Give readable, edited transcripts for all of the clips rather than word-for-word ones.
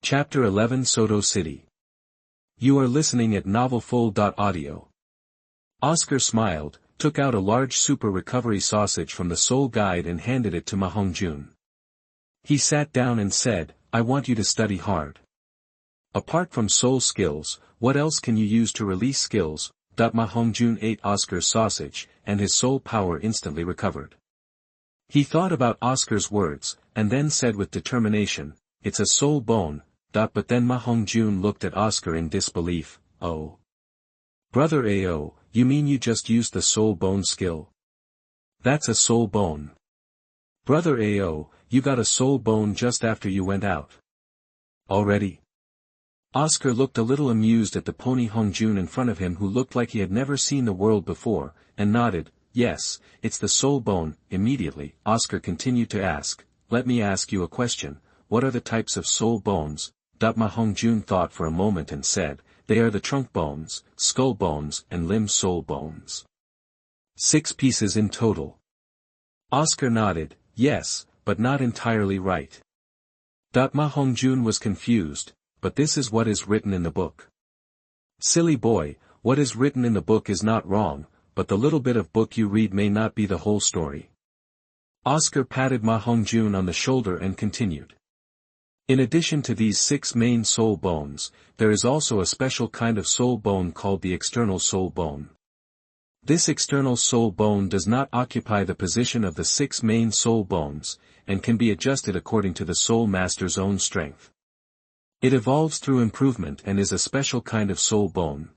Chapter 11 Soto City. You are listening at novelfull.audio. Oscar smiled, took out a large super recovery sausage from the soul guide and handed it to Hongjun. He sat down and said, I want you to study hard. Apart from soul skills, what else can you use to release skills? Hongjun ate Oscar's sausage, and his soul power instantly recovered. He thought about Oscar's words, and then said with determination, it's a soul bone. But then Hongjun looked at Oscar in disbelief. Oh. Brother Ao, you mean you just used the soul bone skill? That's a soul bone. Brother Ao, you got a soul bone just after you went out. Already? Oscar looked a little amused at the pony Hongjun in front of him, who looked like he had never seen the world before, and nodded, yes, it's the soul bone. Immediately, Oscar continued to ask, let me ask you a question, what are the types of soul bones? Hongjun thought for a moment and said, they are the trunk bones, skull bones and limb soul bones. 6 pieces in total. Oscar nodded, yes, but not entirely right. Hongjun was confused, but this is what is written in the book. Silly boy, what is written in the book is not wrong, but the little bit of book you read may not be the whole story. Oscar patted Hongjun on the shoulder and continued. In addition to these 6 main soul bones, there is also a special kind of soul bone called the external soul bone. This external soul bone does not occupy the position of the 6 main soul bones, and can be adjusted according to the soul master's own strength. It evolves through improvement and is a special kind of soul bone.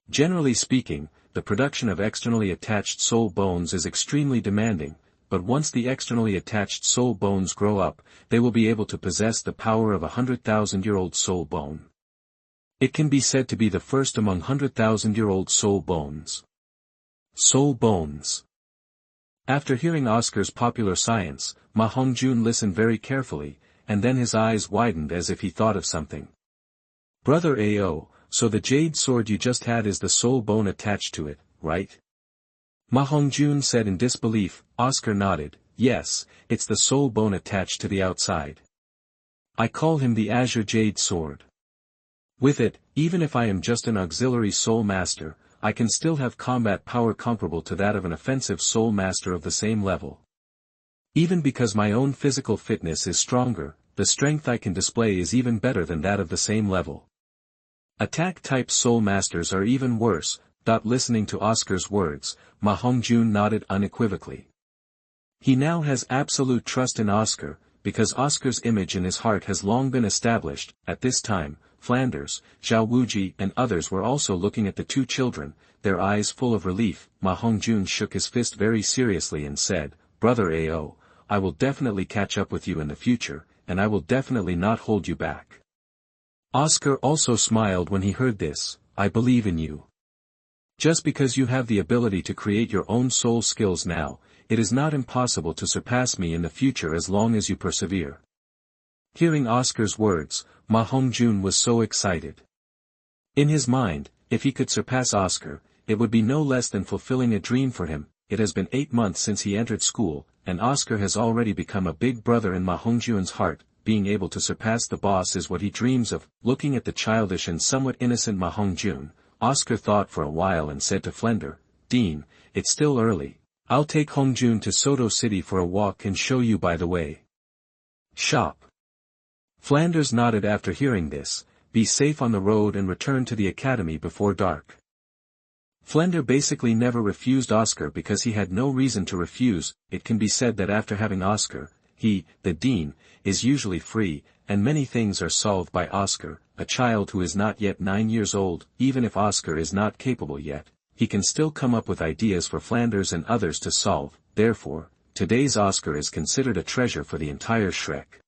Generally speaking, the production of externally attached soul bones is extremely demanding, but once the externally attached soul bones grow up, they will be able to possess the power of a 100,000-year-old soul bone. It can be said to be the first among 100,000-year-old soul bones. Soul bones. After hearing Oscar's popular science, Hongjun listened very carefully, and then his eyes widened as if he thought of something. Brother Ao, so the jade sword you just had is the soul bone attached to it, right? Hongjun said in disbelief. Oscar nodded, yes, it's the soul bone attached to the outside. I call him the Azure Jade Sword. With it, even if I am just an auxiliary soul master, I can still have combat power comparable to that of an offensive soul master of the same level. Even because my own physical fitness is stronger, the strength I can display is even better than that of the same level. Attack-type soul masters are even worse. Listening to Oscar's words, Hongjun nodded unequivocally. He now has absolute trust in Oscar, because Oscar's image in his heart has long been established. At this time, Flanders, Zhao Wuji and others were also looking at the 2 children, their eyes full of relief. Hongjun shook his fist very seriously and said, Brother Ao, I will definitely catch up with you in the future, and I will definitely not hold you back. Oscar also smiled when he heard this, I believe in you. Just because you have the ability to create your own soul skills now, it is not impossible to surpass me in the future as long as you persevere. Hearing Oscar's words, Hongjun was so excited. In his mind, if he could surpass Oscar, it would be no less than fulfilling a dream for him. It has been 8 months since he entered school, and Oscar has already become a big brother in Hongjun's heart. Being able to surpass the boss is what he dreams of. Looking at the childish and somewhat innocent Hongjun, Oscar thought for a while and said to Flender, Dean, it's still early. I'll take Hongjun to Soto City for a walk and show you by the way. Shop. Flanders nodded after hearing this, be safe on the road and return to the academy before dark. Flender basically never refused Oscar because he had no reason to refuse. It can be said that after having Oscar, he, the dean, is usually free, and many things are solved by Oscar, a child who is not yet 9 years old. Even if Oscar is not capable yet, he can still come up with ideas for Flanders and others to solve. Therefore, today's Oscar is considered a treasure for the entire Shrek.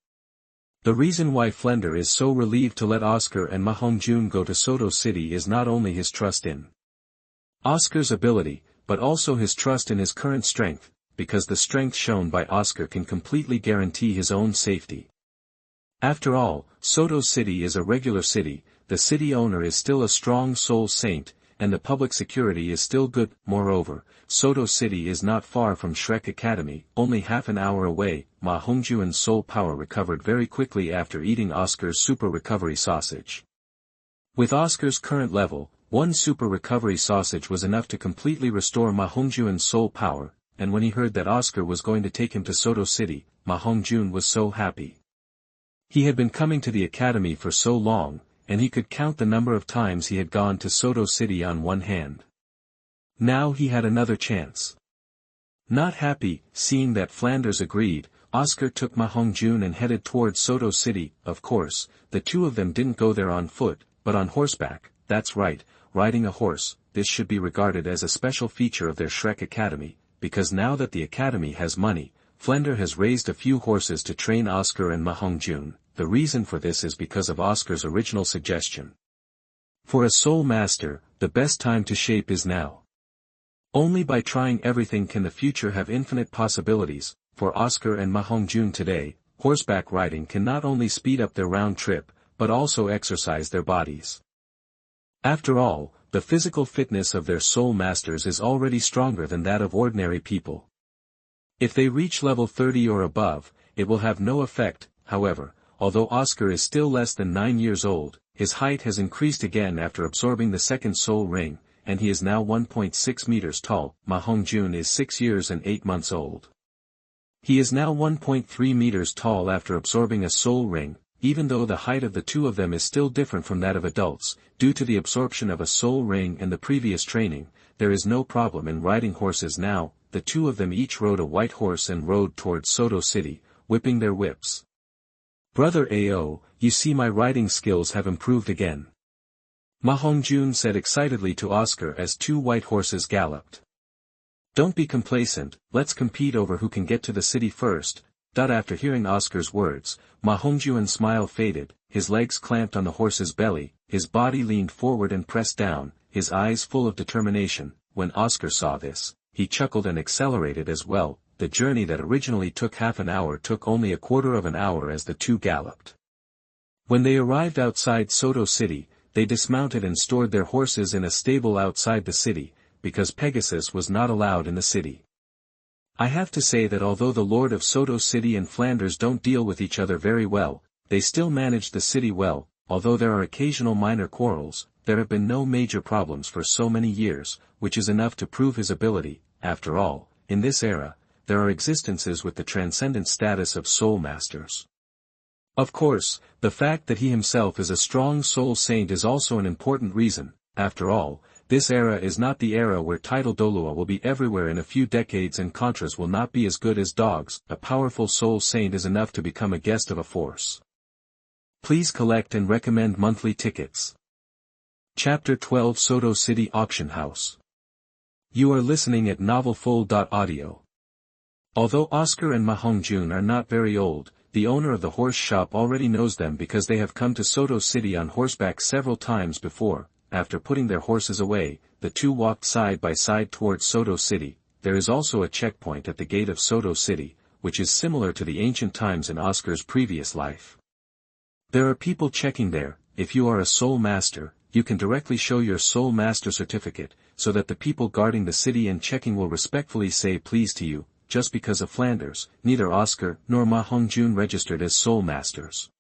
The reason why Flender is so relieved to let Oscar and Hongjun go to Soto City is not only his trust in Oscar's ability, but also his trust in his current strength, because the strength shown by Oscar can completely guarantee his own safety. After all, Soto City is a regular city, the city owner is still a strong soul saint, and the public security is still good. Moreover, Soto City is not far from Shrek Academy, only half an hour away. Hongjun's soul power recovered very quickly after eating Oscar's super recovery sausage. With Oscar's current level, one super recovery sausage was enough to completely restore Hongjun's soul power, and when he heard that Oscar was going to take him to Soto City, Hongjun was so happy. He had been coming to the academy for so long, and he could count the number of times he had gone to Soto City on one hand. Now he had another chance. Not happy, seeing that Flanders agreed, Oscar took Hongjun and headed towards Soto City. Of course, the two of them didn't go there on foot, but on horseback. That's right, riding a horse. This should be regarded as a special feature of their Shrek Academy, because now that the academy has money, Flander has raised a few horses to train Oscar and Hongjun. The reason for this is because of Oscar's original suggestion. For a soul master, the best time to shape is now. Only by trying everything can the future have infinite possibilities. For Oscar and Hongjun today, horseback riding can not only speed up their round trip, but also exercise their bodies. After all, the physical fitness of their soul masters is already stronger than that of ordinary people. If they reach level 30 or above, it will have no effect. However, although Oscar is still less than 9 years old, his height has increased again after absorbing the second soul ring, and he is now 1.6 meters tall. Hongjun is 6 years and 8 months old. He is now 1.3 meters tall after absorbing a soul ring, even though the height of the two of them is still different from that of adults. Due to the absorption of a soul ring and the previous training, there is no problem in riding horses now. The two of them each rode a white horse and rode towards Soto City, whipping their whips. "Brother Ao, you see my riding skills have improved again," Hongjun said excitedly to Oscar as two white horses galloped. "Don't be complacent, let's compete over who can get to the city first." After hearing Oscar's words, Hongjun's smile faded, his legs clamped on the horse's belly, his body leaned forward and pressed down, his eyes full of determination. When Oscar saw this, he chuckled and accelerated as well. The journey that originally took half an hour took only a quarter of an hour as the two galloped. When they arrived outside Soto City, they dismounted and stored their horses in a stable outside the city, because Pegasus was not allowed in the city. I have to say that although the Lord of Soto City and Flanders don't deal with each other very well, they still manage the city well. Although there are occasional minor quarrels, there have been no major problems for so many years, which is enough to prove his ability. After all, in this era, there are existences with the transcendent status of soul masters. Of course, the fact that he himself is a strong soul saint is also an important reason. After all, this era is not the era where title Douluo will be everywhere in a few decades and contras will not be as good as dogs. A powerful soul saint is enough to become a guest of a force. Please collect and recommend monthly tickets. Chapter 12 Soto City Auction House. You are listening at novelfull.audio. Although Oscar and Hongjun are not very old, the owner of the horse shop already knows them because they have come to Soto City on horseback several times before. After putting their horses away, the two walked side by side towards Soto City. There is also a checkpoint at the gate of Soto City, which is similar to the ancient times in Oscar's previous life. There are people checking there. If you are a soul master, you can directly show your soul master certificate, so that the people guarding the city and checking will respectfully say please to you. Just because of Flanders, neither Oscar nor Hongjun registered as soul masters.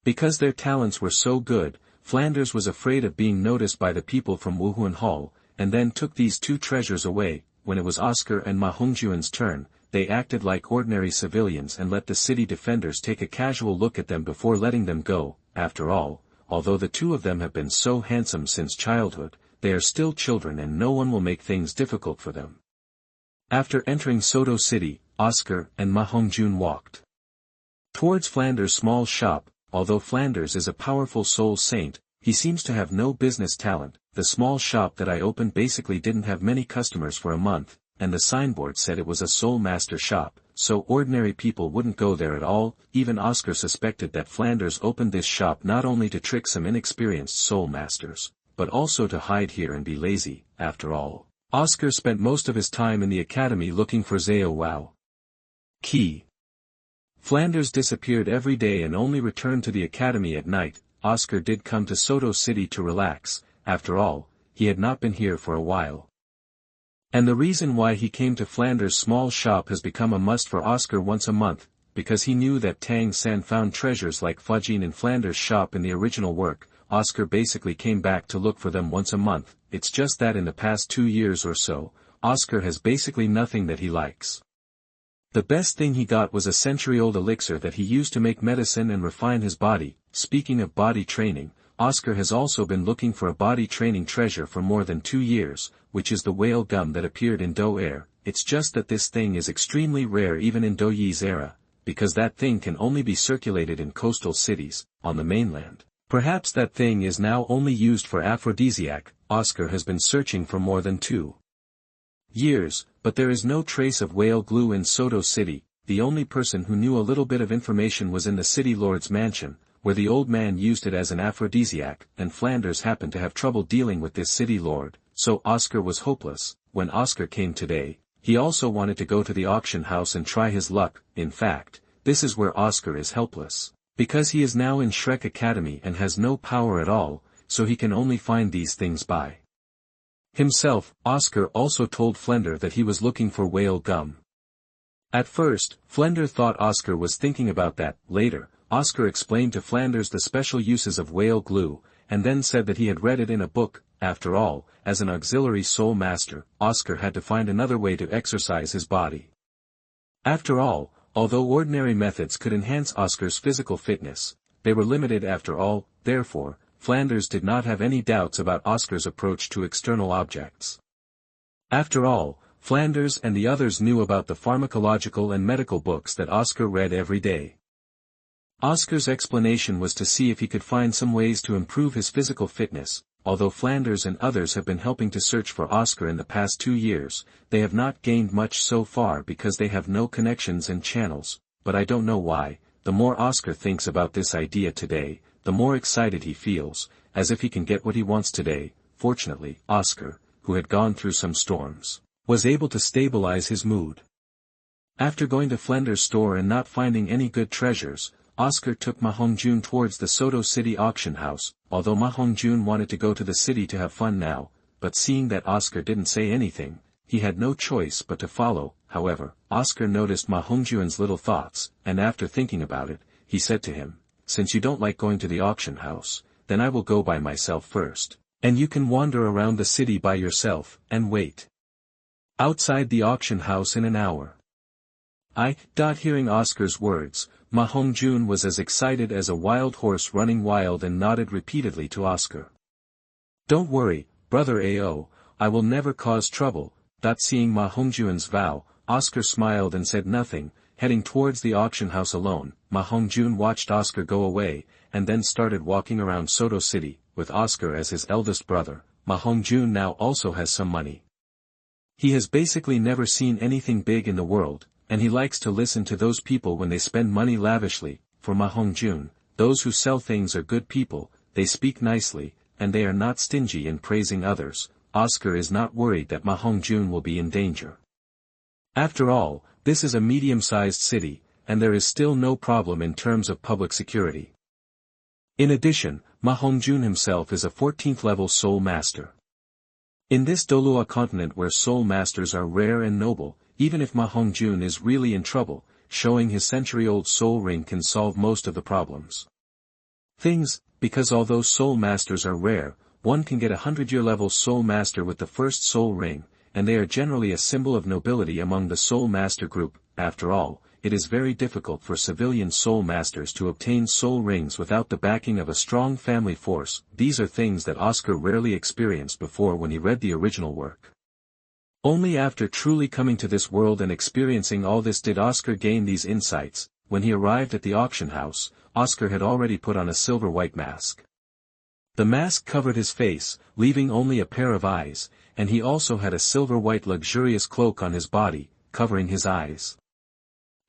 Because their talents were so good, Flanders was afraid of being noticed by the people from Wuhuan Hall, and then took these two treasures away. When it was Oscar and Hongjun's turn, they acted like ordinary civilians and let the city defenders take a casual look at them before letting them go. After all, although the two of them have been so handsome since childhood, they are still children and no one will make things difficult for them. After entering Soto City, Oscar and Hongjun walked towards Flanders' small shop. Although Flanders is a powerful soul saint, he seems to have no business talent. The small shop that I opened basically didn't have many customers for a month, and the signboard said it was a soul master shop, so ordinary people wouldn't go there at all. Even Oscar suspected that Flanders opened this shop not only to trick some inexperienced soul masters, but also to hide here and be lazy. After all, Oscar spent most of his time in the academy looking for Zhao Wow Key. Flanders disappeared every day and only returned to the academy at night. Oscar did come to Soto City to relax. After all, he had not been here for a while. And the reason why he came to Flanders' small shop has become a must for Oscar once a month, because he knew that Tang San found treasures like Fujin in Flanders' shop in the original work. Oscar basically came back to look for them once a month. It's just that in the past 2 years or so, Oscar has basically nothing that he likes. The best thing he got was a century-old elixir that he used to make medicine and refine his body. Speaking of body training, Oscar has also been looking for a body training treasure for more than 2 years, which is the whale gum that appeared in Do Air. It's just that this thing is extremely rare even in Do Yi's era, because that thing can only be circulated in coastal cities, on the mainland. Perhaps that thing is now only used for aphrodisiac. Oscar has been searching for more than 2 years, but there is no trace of whale glue in Soto City. The only person who knew a little bit of information was in the city lord's mansion, where the old man used it as an aphrodisiac, and Flanders happened to have trouble dealing with this city lord, so Oscar was hopeless. When Oscar came today, he also wanted to go to the auction house and try his luck. In fact, this is where Oscar is helpless, because he is now in Shrek Academy and has no power at all, so he can only find these things by himself. Oscar also told Flender that he was looking for whale gum. At first, Flender thought Oscar was thinking about that. Later, Oscar explained to Flanders the special uses of whale glue, and then said that he had read it in a book. After all, as an auxiliary soul master, Oscar had to find another way to exercise his body. After all, although ordinary methods could enhance Oscar's physical fitness, they were limited after all. Therefore, Flanders did not have any doubts about Oscar's approach to external objects. After all, Flanders and the others knew about the pharmacological and medical books that Oscar read every day. Oscar's explanation was to see if he could find some ways to improve his physical fitness. Although Flanders and others have been helping to search for Oscar in the past 2 years, they have not gained much so far because they have no connections and channels. But I don't know why. The more Oscar thinks about this idea today, the more excited he feels, as if he can get what he wants today. Fortunately, Oscar, who had gone through some storms, was able to stabilize his mood. After going to Flanders' store and not finding any good treasures, Oscar took Ma Hongjun towards the Soto City auction house. Although Ma Hongjun wanted to go to the city to have fun now, but seeing that Oscar didn't say anything, he had no choice but to follow. However, Oscar noticed Ma Hongjun's little thoughts, and after thinking about it, he said to him, "Since you don't like going to the auction house, then I will go by myself first, and you can wander around the city by yourself, and wait outside the auction house in an hour." Hearing Oscar's words, Ma Hongjun was as excited as a wild horse running wild and nodded repeatedly to Oscar. "Don't worry, brother Ao, I will never cause trouble." Seeing Ma Hongjun's vow, Oscar smiled and said nothing. Heading towards the auction house alone, Ma Hongjun watched Oscar go away, and then started walking around Soto City. With Oscar as his eldest brother, Ma Hongjun now also has some money. He has basically never seen anything big in the world, and he likes to listen to those people when they spend money lavishly. For Ma Hongjun, those who sell things are good people, they speak nicely, and they are not stingy in praising others. Oscar is not worried that Ma Hongjun will be in danger. After all, this is a medium-sized city, and there is still no problem in terms of public security. In addition, Ma Hongjun himself is a 14th level soul master. In this Douluo Continent where soul masters are rare and noble, even if Ma Hongjun is really in trouble, showing his century-old soul ring can solve most of the problems. Because although soul masters are rare, one can get a 100-year level soul master with the first soul ring, and they are generally a symbol of nobility among the soul master group. After all, it is very difficult for civilian soul masters to obtain soul rings without the backing of a strong family force. These are things that Oscar rarely experienced before when he read the original work. Only after truly coming to this world and experiencing all this did Oscar gain these insights. When he arrived at the auction house, Oscar had already put on a silver-white mask. The mask covered his face, leaving only a pair of eyes, and he also had a silver-white luxurious cloak on his body, covering his eyes.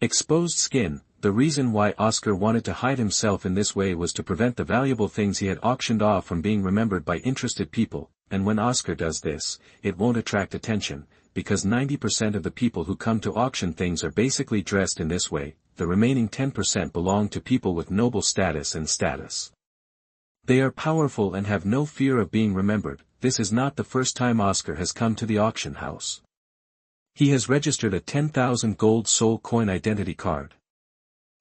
Exposed skin. The reason why Oscar wanted to hide himself in this way was to prevent the valuable things he had auctioned off from being remembered by interested people, and when Oscar does this, it won't attract attention, because 90% of the people who come to auction things are basically dressed in this way. The remaining 10% belong to people with noble status and status. They are powerful and have no fear of being remembered. This is not the first time Oscar has come to the auction house. He has registered a 10,000 gold soul coin identity card.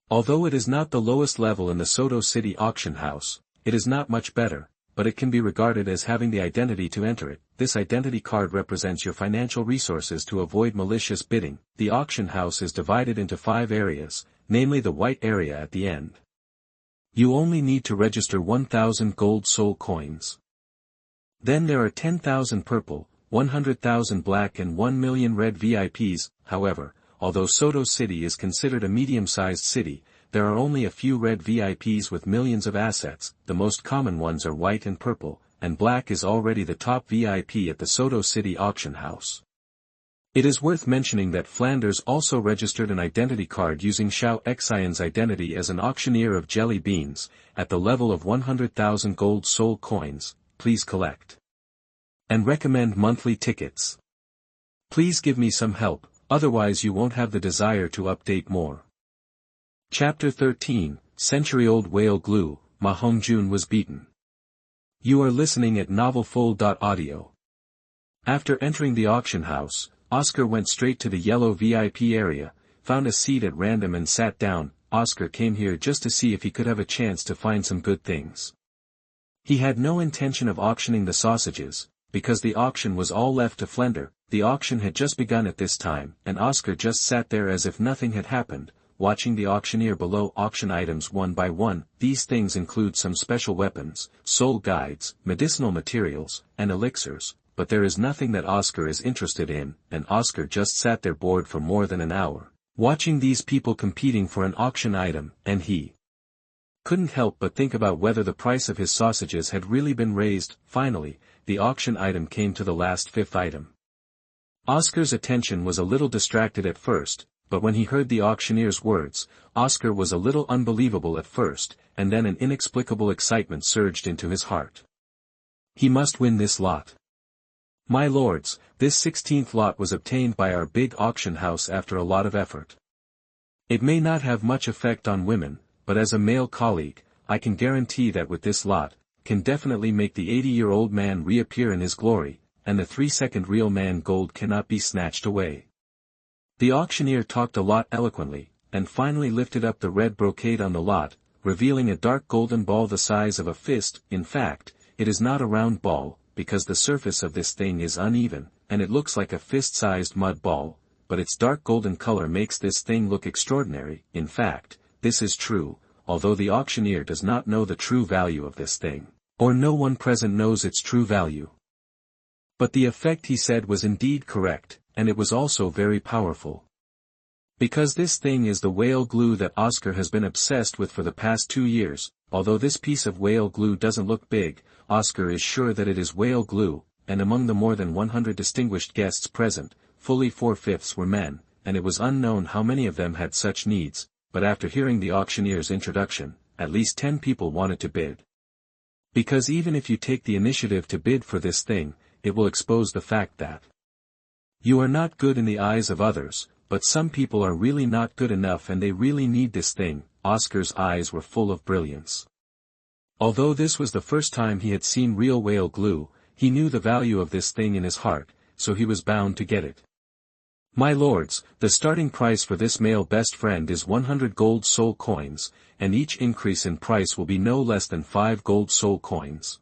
Although it is not the lowest level in the Soto City auction house, it is not much better, but it can be regarded as having the identity to enter it. This identity card represents your financial resources to avoid malicious bidding. The auction house is divided into 5 areas, namely the white area at the end. You only need to register 1,000 gold soul coins. Then there are 10,000 purple, 100,000 black and 1 million red VIPs. However, although Soto City is considered a medium-sized city, there are only a few red VIPs with millions of assets. The most common ones are white and purple, and black is already the top VIP at the Soto City auction house. It is worth mentioning that Flanders also registered an identity card using Xiao Xian's identity as an auctioneer of jelly beans. At the level of 100,000 gold soul coins, please collect and recommend monthly tickets. Please give me some help, otherwise you won't have the desire to update more. Chapter 13, Century-Old Whale Glue, Ma Hongjun was beaten. You are listening at NovelFull.audio. After entering the auction house, Oscar went straight to the yellow VIP area, found a seat at random and sat down. Oscar came here just to see if he could have a chance to find some good things. He had no intention of auctioning the sausages, because the auction was all left to Flender. The auction had just begun at this time, and Oscar just sat there as if nothing had happened, watching the auctioneer below auction items one by one. These things include some special weapons, soul guides, medicinal materials, and elixirs. But there is nothing that Oscar is interested in, and Oscar just sat there bored for more than an hour, watching these people competing for an auction item, and he couldn't help but think about whether the price of his sausages had really been raised. Finally, the auction item came to the last 5th item. Oscar's attention was a little distracted at first, but when he heard the auctioneer's words, Oscar was a little unbelievable at first, and then an inexplicable excitement surged into his heart. He must win this lot. My lords, this 16th lot was obtained by our big auction house after a lot of effort. It may not have much effect on women, but as a male colleague, I can guarantee that with this lot, can definitely make the 80-year-old man reappear in his glory, and the 3-second real man gold cannot be snatched away. The auctioneer talked a lot eloquently, and finally lifted up the red brocade on the lot, revealing a dark golden ball the size of a fist. In fact, it is not a round ball, because the surface of this thing is uneven, and it looks like a fist-sized mud ball, but its dark golden color makes this thing look extraordinary. In fact, this is true, although the auctioneer does not know the true value of this thing, or no one present knows its true value. But the effect he said was indeed correct, and it was also very powerful. Because this thing is the whale glue that Oscar has been obsessed with for the past 2 years. Although this piece of whale glue doesn't look big, Oscar is sure that it is whale glue, and among the more than 100 distinguished guests present, fully 4/5 were men, and it was unknown how many of them had such needs. But after hearing the auctioneer's introduction, at least 10 people wanted to bid. Because even if you take the initiative to bid for this thing, it will expose the fact that you are not good in the eyes of others, but some people are really not good enough and they really need this thing. Oscar's eyes were full of brilliance. Although this was the first time he had seen real whale glue, he knew the value of this thing in his heart, so he was bound to get it. My lords, the starting price for this male best friend is 100 gold soul coins, and each increase in price will be no less than 5 gold soul coins.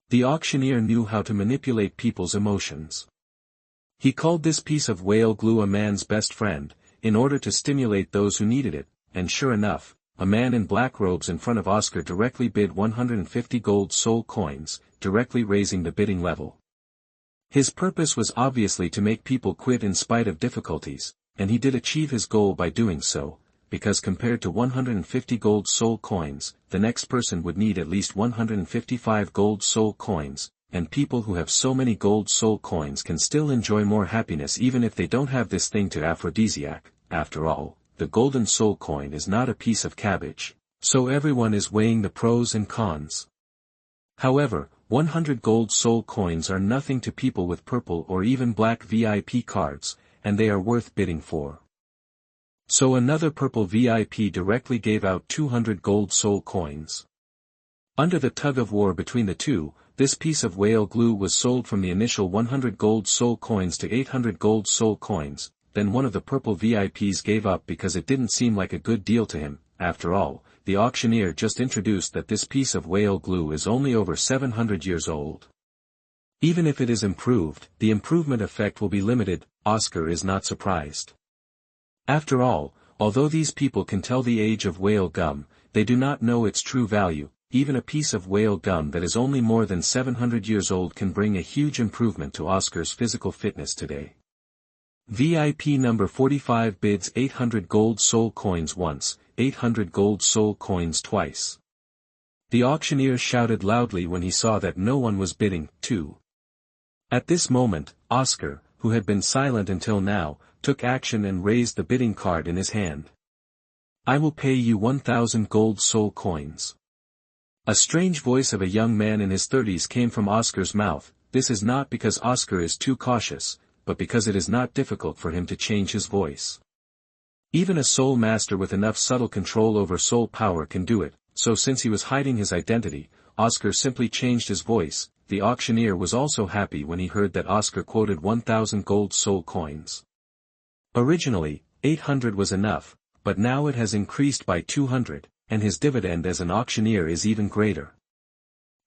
The auctioneer knew how to manipulate people's emotions. He called this piece of whale glue a man's best friend, in order to stimulate those who needed it, and sure enough, a man in black robes in front of Oscar directly bid 150 gold soul coins, directly raising the bidding level. His purpose was obviously to make people quit in spite of difficulties, and he did achieve his goal by doing so, because compared to 150 gold soul coins, the next person would need at least 155 gold soul coins, and people who have so many gold soul coins can still enjoy more happiness even if they don't have this thing to aphrodisiac. After all, the golden soul coin is not a piece of cabbage, so everyone is weighing the pros and cons. However, 100 gold soul coins are nothing to people with purple or even black VIP cards, and they are worth bidding for. So another purple VIP directly gave out 200 gold soul coins. Under the tug-of-war between the two, this piece of whale glue was sold from the initial 100 gold soul coins to 800 gold soul coins, then one of the purple VIPs gave up because it didn't seem like a good deal to him. After all, the auctioneer just introduced that this piece of whale glue is only over 700 years old. Even if it is improved, the improvement effect will be limited. Oscar is not surprised. After all, although these people can tell the age of whale gum, they do not know its true value. Even a piece of whale gum that is only more than 700 years old can bring a huge improvement to Oscar's physical fitness today. VIP number 45 bids 800 gold soul coins once, 800 gold soul coins twice. The auctioneer shouted loudly when he saw that no one was bidding, too. At this moment, Oscar, who had been silent until now, took action and raised the bidding card in his hand. I will pay you 1,000 gold soul coins. A strange voice of a young man in his 30s came from Oscar's mouth. This is not because Oscar is too cautious, but because it is not difficult for him to change his voice. Even a soul master with enough subtle control over soul power can do it, so since he was hiding his identity, Oscar simply changed his voice. The auctioneer was also happy when he heard that Oscar quoted 1,000 gold soul coins. Originally, 800 was enough, but now it has increased by 200. And his dividend as an auctioneer is even greater.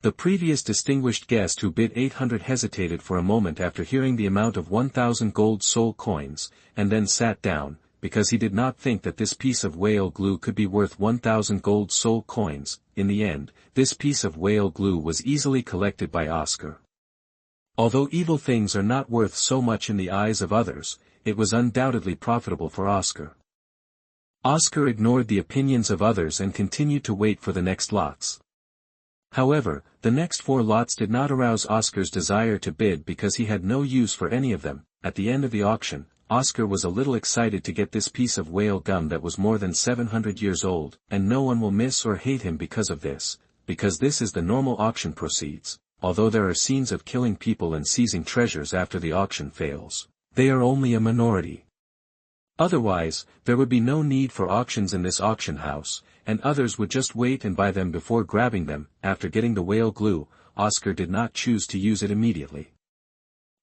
The previous distinguished guest who bid 800 hesitated for a moment after hearing the amount of 1,000 gold soul coins, and then sat down, because he did not think that this piece of whale glue could be worth 1,000 gold soul coins. In the end, this piece of whale glue was easily collected by Oscar. Although evil things are not worth so much in the eyes of others, it was undoubtedly profitable for Oscar. Oscar ignored the opinions of others and continued to wait for the next lots. However, the next 4 lots did not arouse Oscar's desire to bid because he had no use for any of them. At the end of the auction, Oscar was a little excited to get this piece of whale gum that was more than 700 years old, and no one will miss or hate him because of this, because this is the normal auction proceeds. Although there are scenes of killing people and seizing treasures after the auction fails, they are only a minority. Otherwise, there would be no need for auctions in this auction house, and others would just wait and buy them before grabbing them. After getting the whale glue, Oscar did not choose to use it immediately.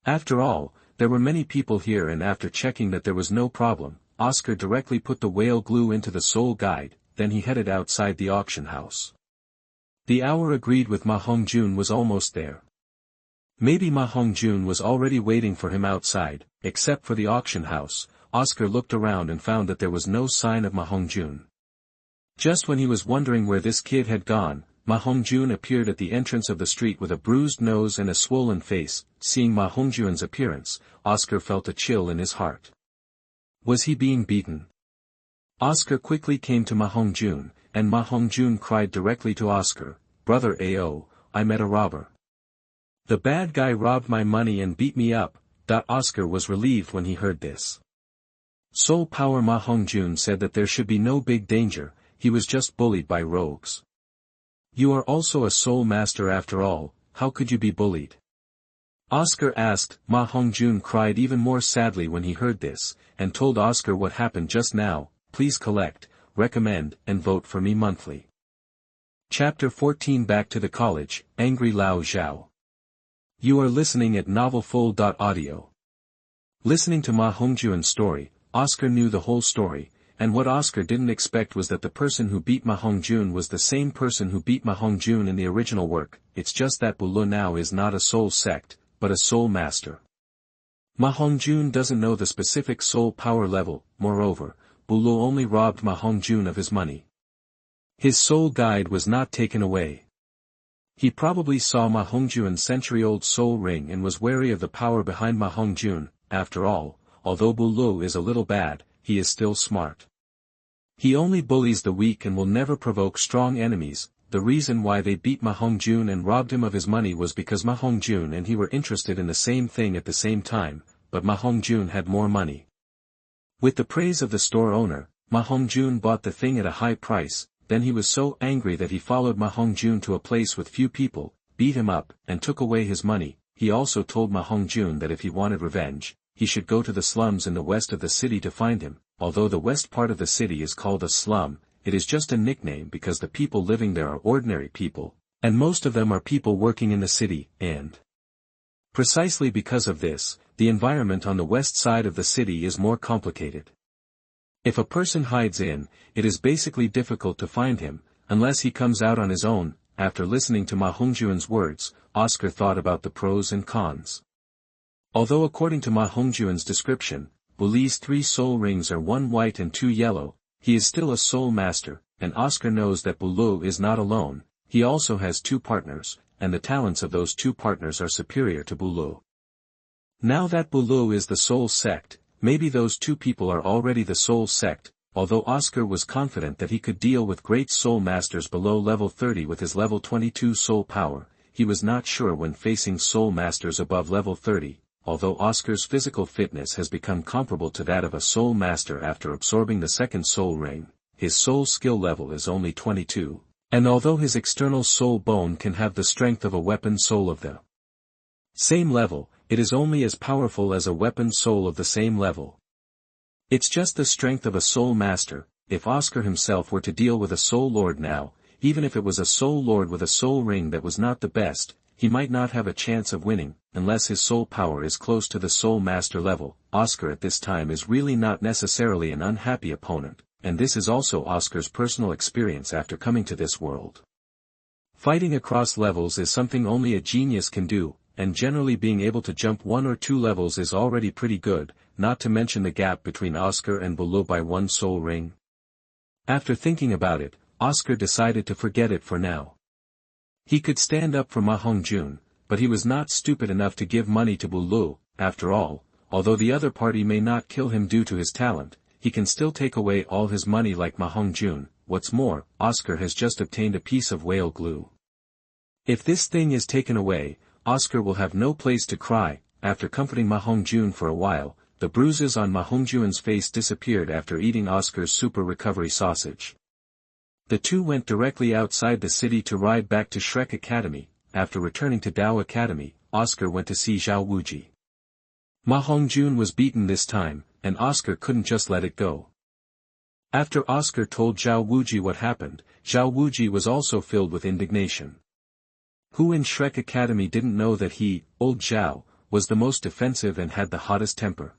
After all, there were many people here, and after checking that there was no problem, Oscar directly put the whale glue into the soul guide, then he headed outside the auction house. The hour agreed with Ma Hongjun was almost there. Maybe Ma Hongjun was already waiting for him outside. Except for the auction house, Oscar looked around and found that there was no sign of Ma Hongjun. Just when he was wondering where this kid had gone, Ma Hongjun appeared at the entrance of the street with a bruised nose and a swollen face. Seeing Ma Hongjun's appearance, Oscar felt a chill in his heart. Was he being beaten? Oscar quickly came to Ma Hongjun, and Ma Hongjun cried directly to Oscar, "Brother Ao, I met a robber. The bad guy robbed my money and beat me up." Oscar was relieved when he heard this. Soul Power Ma Hongjun said that there should be no big danger, he was just bullied by rogues. "You are also a soul master after all, how could you be bullied?" Oscar asked. Ma Hongjun cried even more sadly when he heard this, and told Oscar what happened just now. "Please collect, recommend, and vote for me monthly." Chapter 14 Back to the College, Angry Lao Zhao. You are listening at NovelFull.audio. Listening to Ma Hongjun's story, Oscar knew the whole story, and what Oscar didn't expect was that the person who beat Ma Hongjun was the same person who beat Ma Hongjun in the original work. It's just that Douluo now is not a soul sect, but a soul master. Ma Hongjun doesn't know the specific soul power level. Moreover, Douluo only robbed Ma Hongjun of his money. His soul guide was not taken away. He probably saw Ma Hongjun's century-old soul ring and was wary of the power behind Ma Hongjun. After all, although Douluo is a little bad, he is still smart. He only bullies the weak and will never provoke strong enemies. The reason why they beat Ma Hongjun and robbed him of his money was because Ma Hongjun and he were interested in the same thing at the same time, but Ma Hongjun had more money. With the praise of the store owner, Ma Hongjun bought the thing at a high price. Then he was so angry that he followed Ma Hongjun to a place with few people, beat him up, and took away his money. He also told Ma Hongjun that if he wanted revenge, he should go to the slums in the west of the city to find him. Although the west part of the city is called a slum, it is just a nickname because the people living there are ordinary people. And most of them are people working in the city, and precisely because of this, the environment on the west side of the city is more complicated. If a person hides in, it is basically difficult to find him, unless he comes out on his own. After listening to Ma Hongjun's words, Oscar thought about the pros and cons. Although according to Ma Hongjun's description, Buli's 3 soul rings are 1 white and 2 yellow, he is still a soul master, and Oscar knows that Douluo is not alone, he also has 2 partners, and the talents of those 2 partners are superior to Douluo. Now that Douluo is the soul sect, maybe those 2 people are already the soul sect. Although Oscar was confident that he could deal with great soul masters below level 30 with his level 22 soul power, he was not sure when facing soul masters above level 30, although Oscar's physical fitness has become comparable to that of a soul master after absorbing the 2nd soul ring, his soul skill level is only 22, and although his external soul bone can have the strength of a weapon soul of the same level, it is only as powerful as a weapon soul of the same level. It's just the strength of a soul master. If Oscar himself were to deal with a soul lord now, even if it was a soul lord with a soul ring that was not the best, he might not have a chance of winning, unless his soul power is close to the soul master level. Oscar at this time is really not necessarily an unhappy opponent, and this is also Oscar's personal experience after coming to this world. Fighting across levels is something only a genius can do, and generally being able to jump 1 or 2 levels is already pretty good, not to mention the gap between Oscar and Douluo by 1 soul ring. After thinking about it, Oscar decided to forget it for now. He could stand up for Ma Hongjun, but he was not stupid enough to give money to Douluo. After all, although the other party may not kill him due to his talent, he can still take away all his money like Ma Hongjun. What's more, Oscar has just obtained a piece of whale glue. If this thing is taken away, Oscar will have no place to cry. After comforting Ma Hongjun for a while, the bruises on Ma Hongjun's face disappeared after eating Oscar's super recovery sausage. The 2 went directly outside the city to ride back to Shrek Academy. After returning to Dao Academy, Oscar went to see Zhao Wuji. Ma Hongjun was beaten this time, and Oscar couldn't just let it go. After Oscar told Zhao Wuji what happened, Zhao Wuji was also filled with indignation. Who in Shrek Academy didn't know that he, old Zhao, was the most defensive and had the hottest temper?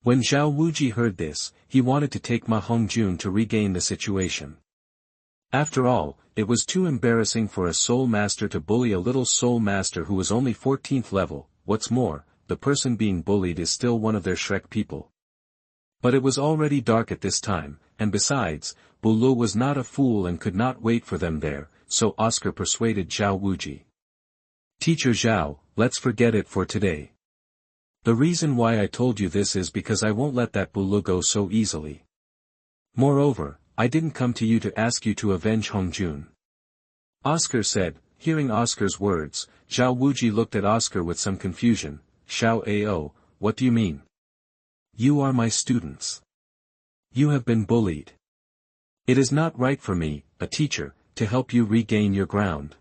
When Zhao Wuji heard this, he wanted to take Ma Hongjun to regain the situation. After all, it was too embarrassing for a soul master to bully a little soul master who was only 14th level. What's more, the person being bullied is still one of their Shrek people. But it was already dark at this time, and besides, Douluo was not a fool and could not wait for them there, so Oscar persuaded Zhao Wuji. Teacher Zhao, let's forget it for today. The reason why I told you this is because I won't let that Douluo go so easily. Moreover, I didn't come to you to ask you to avenge Hongjun. Oscar said. Hearing Oscar's words, Zhao Wuji looked at Oscar with some confusion. Xiao Ao, what do you mean? You are my students. You have been bullied. It is not right for me, a teacher, to help you regain your ground.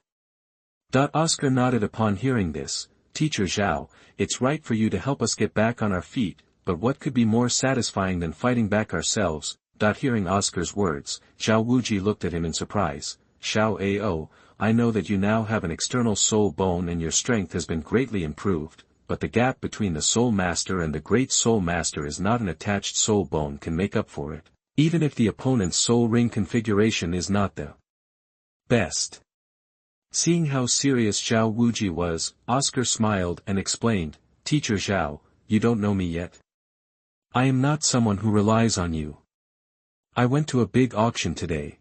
Oscar nodded upon hearing this. Teacher Zhao, it's right for you to help us get back on our feet, but what could be more satisfying than fighting back ourselves? Hearing Oscar's words, Zhao Wuji looked at him in surprise. Xiao Ao, I know that you now have an external soul bone and your strength has been greatly improved, but the gap between the soul master and the great soul master is not an attached soul bone can make up for it, even if the opponent's soul ring configuration is not the best. Seeing how serious Zhao Wuji was, Oscar smiled and explained, Teacher Zhao, you don't know me yet. I am not someone who relies on you. I went to a big auction today.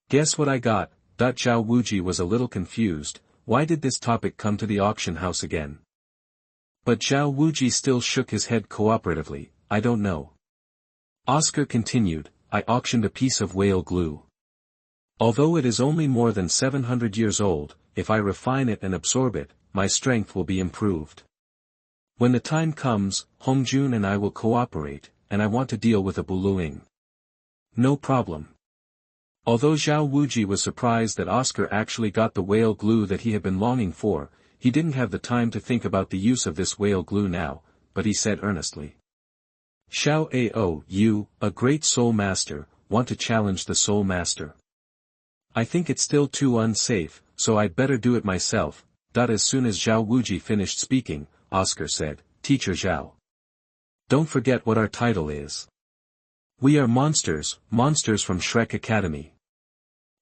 Guess what I got? Zhao Wuji was a little confused. Why did this topic come to the auction house again? But Zhao Wuji still shook his head cooperatively. I don't know. Oscar continued, I auctioned a piece of whale glue. Although it is only more than 700 years old, if I refine it and absorb it, my strength will be improved. When the time comes, Hongjun and I will cooperate, and I want to deal with a Douluo. No problem. Although Zhao Wuji was surprised that Oscar actually got the whale glue that he had been longing for, he didn't have the time to think about the use of this whale glue now, but he said earnestly. Xiao Ao, you, a great soul master, want to challenge the soul master. I think it's still too unsafe, so I'd better do it myself. As soon as Zhao Wuji finished speaking, Oscar said, Teacher Zhao. Don't forget what our title is. We are monsters from Shrek Academy.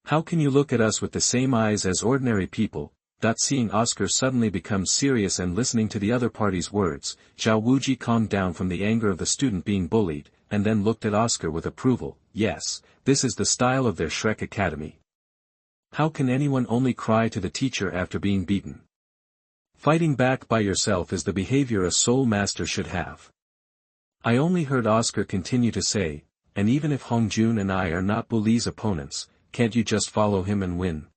How can you look at us with the same eyes as ordinary people? Seeing Oscar suddenly become serious and listening to the other party's words, Zhao Wuji calmed down from the anger of the student being bullied, and then looked at Oscar with approval. Yes, this is the style of their Shrek Academy. How can anyone only cry to the teacher after being beaten? Fighting back by yourself is the behavior a soul master should have. I only heard Oscar continue to say, and even if Hongjun and I are not Buli's opponents, can't you just follow him and win?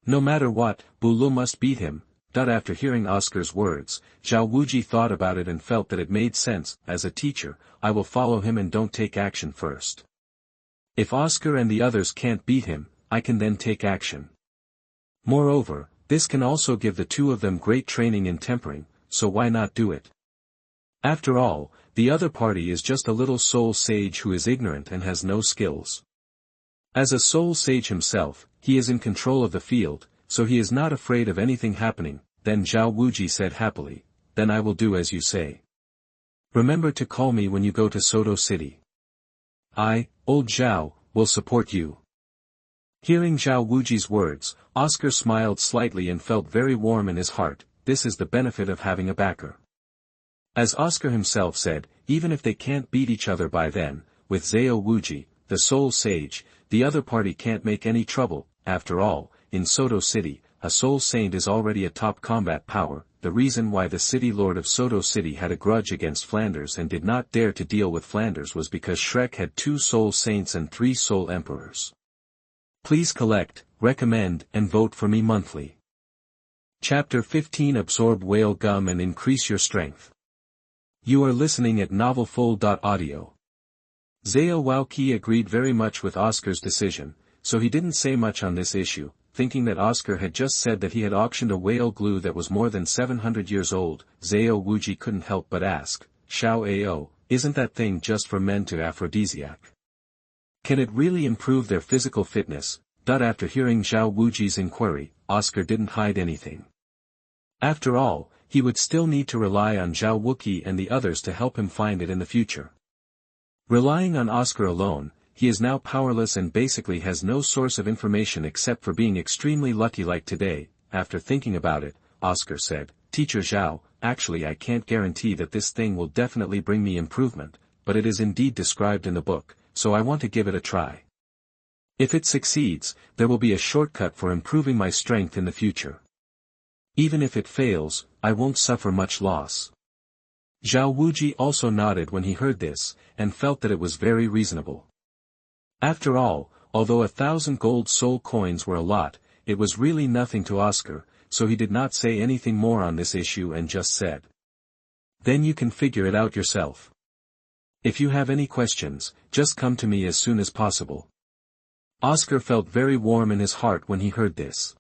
No matter what, Douluo must beat him. After hearing Oscar's words, Zhao Wuji thought about it and felt that it made sense. As a teacher, I will follow him and don't take action first. If Oscar and the others can't beat him, I can then take action. Moreover, this can also give the two of them great training in tempering, so why not do it? After all, the other party is just a little soul sage who is ignorant and has no skills. As a soul sage himself, he is in control of the field, so he is not afraid of anything happening. Then Zhao Wuji said happily, then I will do as you say. Remember to call me when you go to Soto City. I, old Zhao, will support you. Hearing Zhao Wuji's words, Oscar smiled slightly and felt very warm in his heart. This is the benefit of having a backer. As Oscar himself said, even if they can't beat each other by then, with Zhao Wuji, the soul sage, the other party can't make any trouble. After all, in Soto City, a soul saint is already a top combat power. The reason why the city lord of Soto City had a grudge against Flanders and did not dare to deal with Flanders was because Shrek had 2 soul saints and 3 soul emperors. Please collect, recommend, and vote for me monthly. Chapter 15 Absorb whale gum and increase your strength. You are listening at NovelFull.audio. Zhao Wuji agreed very much with Oscar's decision, so he didn't say much on this issue, thinking that Oscar had just said that he had auctioned a whale glue that was more than 700 years old. Zhao Wuji couldn't help but ask, Xiao Ao, isn't that thing just for men to aphrodisiac? Can it really improve their physical fitness? After hearing Zhao Wuji's inquiry, Oscar didn't hide anything. After all, he would still need to rely on Zhao Wuji and the others to help him find it in the future. Relying on Oscar alone, he is now powerless and basically has no source of information except for being extremely lucky like today. After thinking about it, Oscar said, Teacher Zhao, actually I can't guarantee that this thing will definitely bring me improvement, but it is indeed described in the book, so I want to give it a try. If it succeeds, there will be a shortcut for improving my strength in the future. Even if it fails, I won't suffer much loss. Zhao Wuji also nodded when he heard this, and felt that it was very reasonable. After all, although 1,000 gold soul coins were a lot, it was really nothing to Oscar, so he did not say anything more on this issue and just said, then you can figure it out yourself. If you have any questions, just come to me as soon as possible. Oscar felt very warm in his heart when he heard this.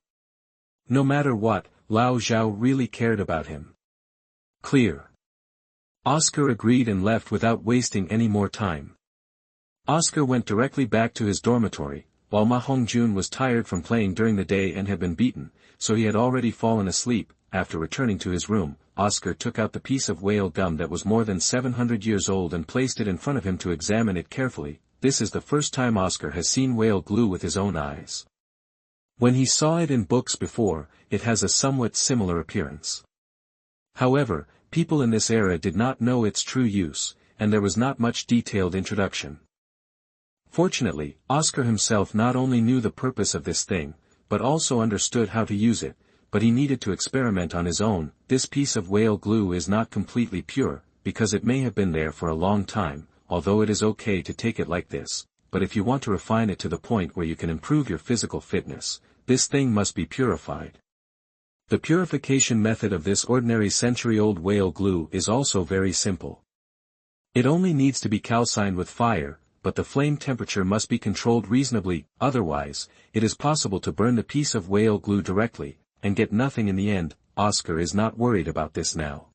No matter what, Lao Zhao really cared about him. Clear. Oscar agreed and left without wasting any more time. Oscar went directly back to his dormitory, while Ma Hongjun was tired from playing during the day and had been beaten, so he had already fallen asleep. After returning to his room, Oscar took out the piece of whale gum that was more than 700 years old and placed it in front of him to examine it carefully. This is the first time Oscar has seen whale glue with his own eyes. When he saw it in books before, it has a somewhat similar appearance. However, people in this era did not know its true use, and there was not much detailed introduction. Fortunately, Oscar himself not only knew the purpose of this thing, but also understood how to use it, but he needed to experiment on his own. This piece of whale glue is not completely pure, because it may have been there for a long time, although it is okay to take it like this, but if you want to refine it to the point where you can improve your physical fitness, this thing must be purified. The purification method of this ordinary century-old whale glue is also very simple. It only needs to be calcined with fire, but the flame temperature must be controlled reasonably, otherwise, it is possible to burn the piece of whale glue directly, and get nothing in the end. Oscar is not worried about this now.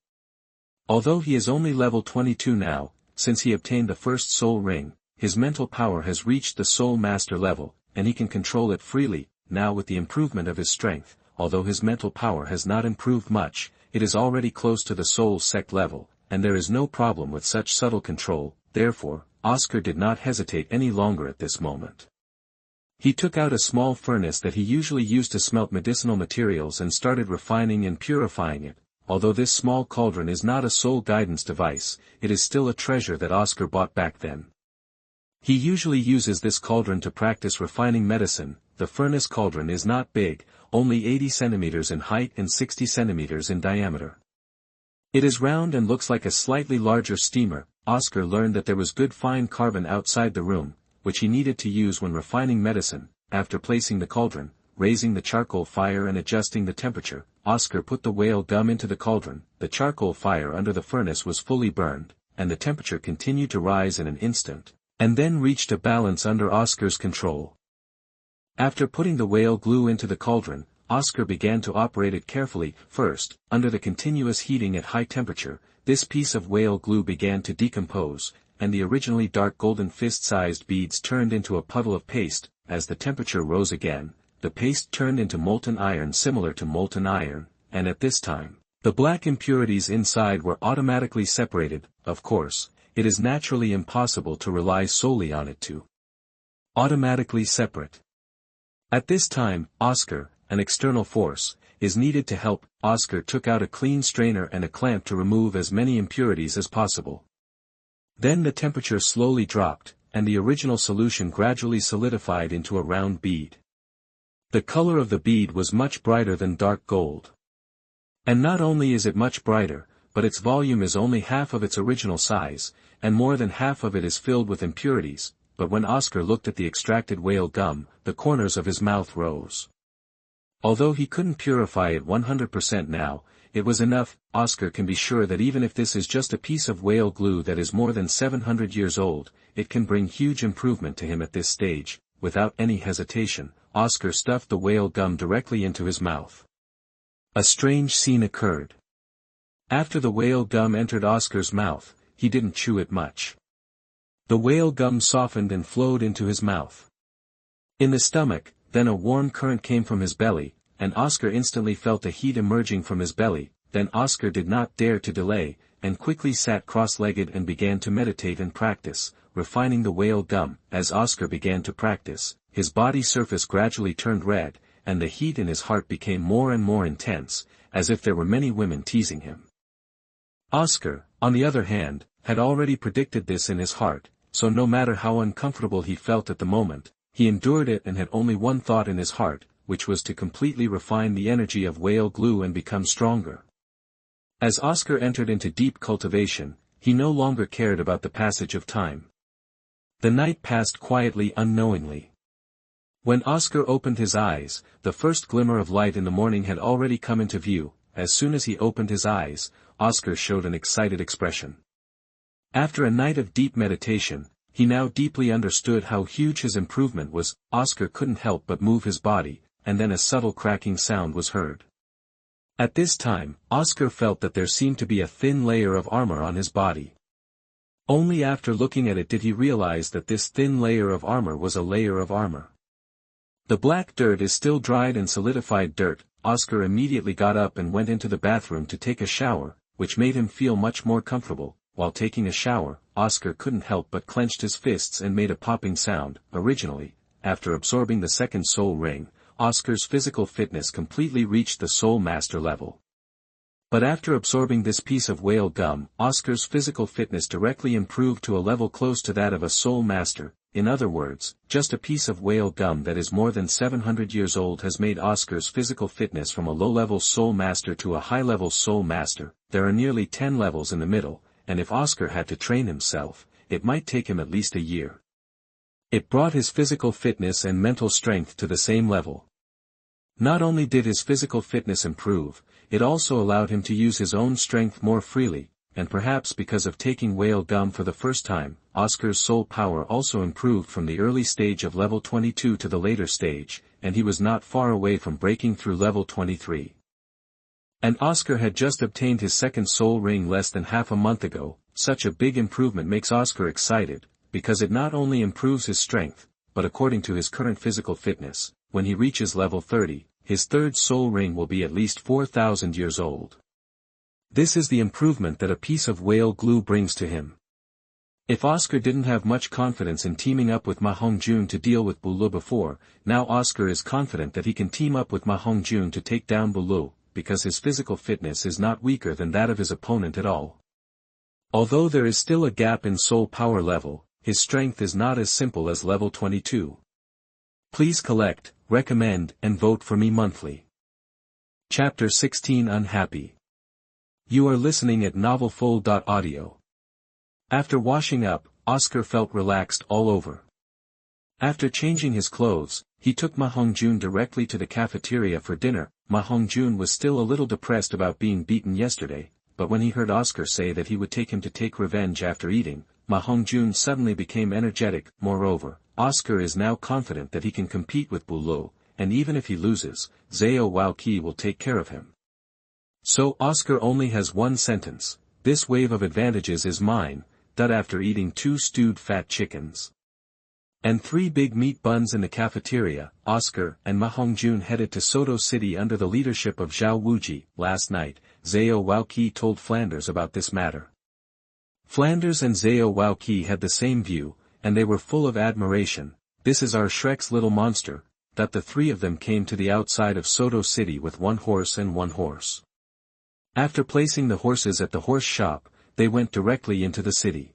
Although he is only level 22 now, since he obtained the first soul ring, his mental power has reached the soul master level, and he can control it freely. now with the improvement of his strength, although his mental power has not improved much, it is already close to the soul sect level, and there is no problem with such subtle control. Therefore, Oscar did not hesitate any longer at this moment. He took out a small furnace that he usually used to smelt medicinal materials and started refining and purifying it. Although this small cauldron is not a soul guidance device, it is still a treasure that Oscar bought back then. He usually uses this cauldron to practice refining medicine. The furnace cauldron is not big, only 80 centimeters in height and 60 centimeters in diameter. It is round and looks like a slightly larger steamer. Oscar learned that there was good fine carbon outside the room, which he needed to use when refining medicine. After placing the cauldron, raising the charcoal fire and adjusting the temperature, Oscar put the whale gum into the cauldron. The charcoal fire under the furnace was fully burned, and the temperature continued to rise in an instant, and then reached a balance under Oscar's control. After putting the whale glue into the cauldron, Oscar began to operate it carefully. First, under the continuous heating at high temperature, this piece of whale glue began to decompose, and the originally dark golden fist-sized beads turned into a puddle of paste. As the temperature rose again, the paste turned into molten iron similar to molten iron, and at this time, the black impurities inside were automatically separated. Of course, it is naturally impossible to rely solely on it to automatically separate. At this time, Oscar, an external force, is needed to help. Oscar took out a clean strainer and a clamp to remove as many impurities as possible. Then the temperature slowly dropped, and the original solution gradually solidified into a round bead. The color of the bead was much brighter than dark gold. And not only is it much brighter, but its volume is only half of its original size, and more than half of it is filled with impurities. But when Oscar looked at the extracted whale gum, the corners of his mouth rose. Although he couldn't purify it 100% now, it was enough. Oscar can be sure that even if this is just a piece of whale glue that is more than 700 years old, it can bring huge improvement to him at this stage. Without any hesitation, Oscar stuffed the whale gum directly into his mouth. A strange scene occurred. After the whale gum entered Oscar's mouth, he didn't chew it much. The whale gum softened and flowed into his mouth. In the stomach, then a warm current came from his belly, and Oscar instantly felt a heat emerging from his belly. Then Oscar did not dare to delay, and quickly sat cross-legged and began to meditate and practice, refining the whale gum. As Oscar began to practice, his body surface gradually turned red, and the heat in his heart became more and more intense, as if there were many women teasing him. Oscar, on the other hand, had already predicted this in his heart, so no matter how uncomfortable he felt at the moment, he endured it and had only one thought in his heart, which was to completely refine the energy of whale glue and become stronger. As Oscar entered into deep cultivation, he no longer cared about the passage of time. The night passed quietly unknowingly. When Oscar opened his eyes, the first glimmer of light in the morning had already come into view. As soon as he opened his eyes, Oscar showed an excited expression. After a night of deep meditation, he now deeply understood how huge his improvement was. Oscar couldn't help but move his body, and then a subtle cracking sound was heard. At this time, Oscar felt that there seemed to be a thin layer of armor on his body. Only after looking at it did he realize that this thin layer of armor was a layer of armor. The black dirt is still dried and solidified dirt. Oscar immediately got up and went into the bathroom to take a shower, which made him feel much more comfortable. While taking a shower, Oscar couldn't help but clenched his fists and made a popping sound. Originally, after absorbing the second soul ring, Oscar's physical fitness completely reached the soul master level. But after absorbing this piece of whale gum, Oscar's physical fitness directly improved to a level close to that of a soul master. In other words, just a piece of whale gum that is more than 700 years old has made Oscar's physical fitness from a low-level soul master to a high-level soul master. There are nearly 10 levels in the middle, and if Oscar had to train himself, it might take him at least a year. It brought his physical fitness and mental strength to the same level. Not only did his physical fitness improve, it also allowed him to use his own strength more freely, and perhaps because of taking whale gum for the first time, Oscar's soul power also improved from the early stage of level 22 to the later stage, and he was not far away from breaking through level 23. And Oscar had just obtained his second soul ring less than half a month ago. Such a big improvement makes Oscar excited, because it not only improves his strength, but according to his current physical fitness, when he reaches level 30, his third soul ring will be at least 4,000 years old. This is the improvement that a piece of whale glue brings to him. If Oscar didn't have much confidence in teaming up with Ma Hongjun to deal with Douluo before, now Oscar is confident that he can team up with Ma Hongjun to take down Douluo, because his physical fitness is not weaker than that of his opponent at all. Although there is still a gap in soul power level, his strength is not as simple as level 22. Please collect, recommend, and vote for me monthly. Chapter 16 Unhappy. You are listening at NovelFull.audio. After washing up, Oscar felt relaxed all over. After changing his clothes, he took Ma Hongjun directly to the cafeteria for dinner. Ma Hongjun was still a little depressed about being beaten yesterday, but when he heard Oscar say that he would take him to take revenge after eating, Ma Hongjun suddenly became energetic. Moreover, Oscar is now confident that he can compete with Douluo, and even if he loses, Zhao Waoqi will take care of him. So Oscar only has one sentence: this wave of advantages is mine, that after eating 2 stewed fat chickens and 3 big meat buns in the cafeteria, Oscar and Ma Hongjun headed to Soto City under the leadership of Zhao Wuji. Last night, Zhao Waoqi told Flanders about this matter. Flanders and Zhao Waoqi had the same view, and they were full of admiration. This is our Shrek's little monster, that the 3 of them came to the outside of Soto City with 1 horse and 1 horse. After placing the horses at the horse shop, they went directly into the city.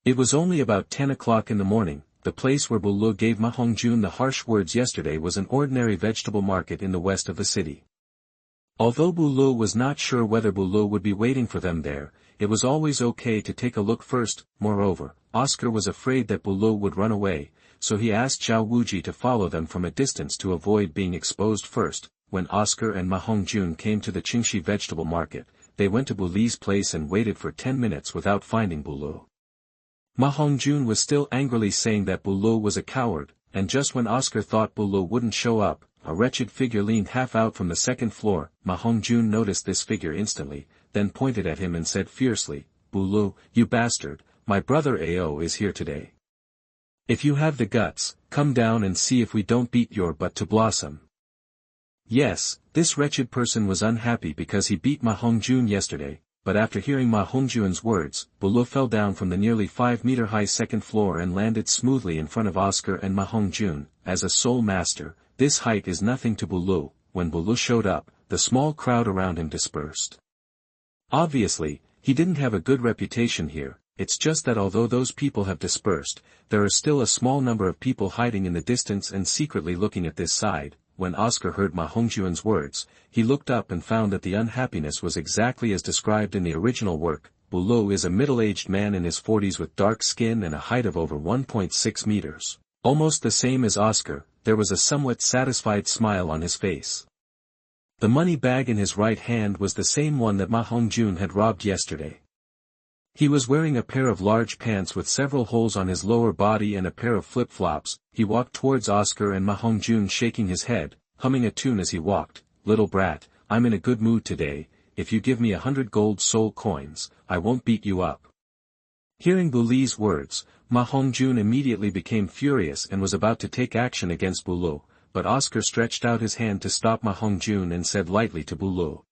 It was only about 10 o'clock in the morning. The place where Douluo gave Ma Hongjun the harsh words yesterday was an ordinary vegetable market in the west of the city. Although Douluo was not sure whether Douluo would be waiting for them there, it was always okay to take a look first. Moreover, Oscar was afraid that Douluo would run away, so he asked Zhao Wuji to follow them from a distance to avoid being exposed first. When Oscar and Ma Hongjun came to the Qingxi vegetable market, they went to Douluo's place and waited for 10 minutes without finding Douluo. Ma Hongjun was still angrily saying that Douluo was a coward, and just when Oscar thought Douluo wouldn't show up, a wretched figure leaned half out from the second floor. Ma Hongjun noticed this figure instantly, then pointed at him and said fiercely, "Douluo, you bastard, my brother Ao is here today. If you have the guts, come down and see if we don't beat your butt to blossom." Yes, this wretched person was unhappy because he beat Ma Hongjun yesterday, but after hearing Ma Hongjun's words, Douluo fell down from the nearly 5-meter-high second floor and landed smoothly in front of Oscar and Ma Hongjun. As a soul master, this height is nothing to Douluo. When Douluo showed up, the small crowd around him dispersed. Obviously, he didn't have a good reputation here. It's just that although those people have dispersed, there are still a small number of people hiding in the distance and secretly looking at this side. When Oscar heard Ma Hongjun's words, he looked up and found that the unhappiness was exactly as described in the original work. Douluo is a middle-aged man in his 40s with dark skin and a height of over 1.6 meters. Almost the same as Oscar, there was a somewhat satisfied smile on his face. The money bag in his right hand was the same one that Ma Hongjun had robbed yesterday. He was wearing a pair of large pants with several holes on his lower body and a pair of flip-flops. He walked towards Oscar and Ma Hongjun shaking his head, humming a tune as he walked. "Little brat, I'm in a good mood today. If you give me 100 gold soul coins, I won't beat you up." Hearing Douluo's words, Ma Hongjun immediately became furious and was about to take action against Douluo, but Oscar stretched out his hand to stop Ma Hongjun and said lightly to Douluo,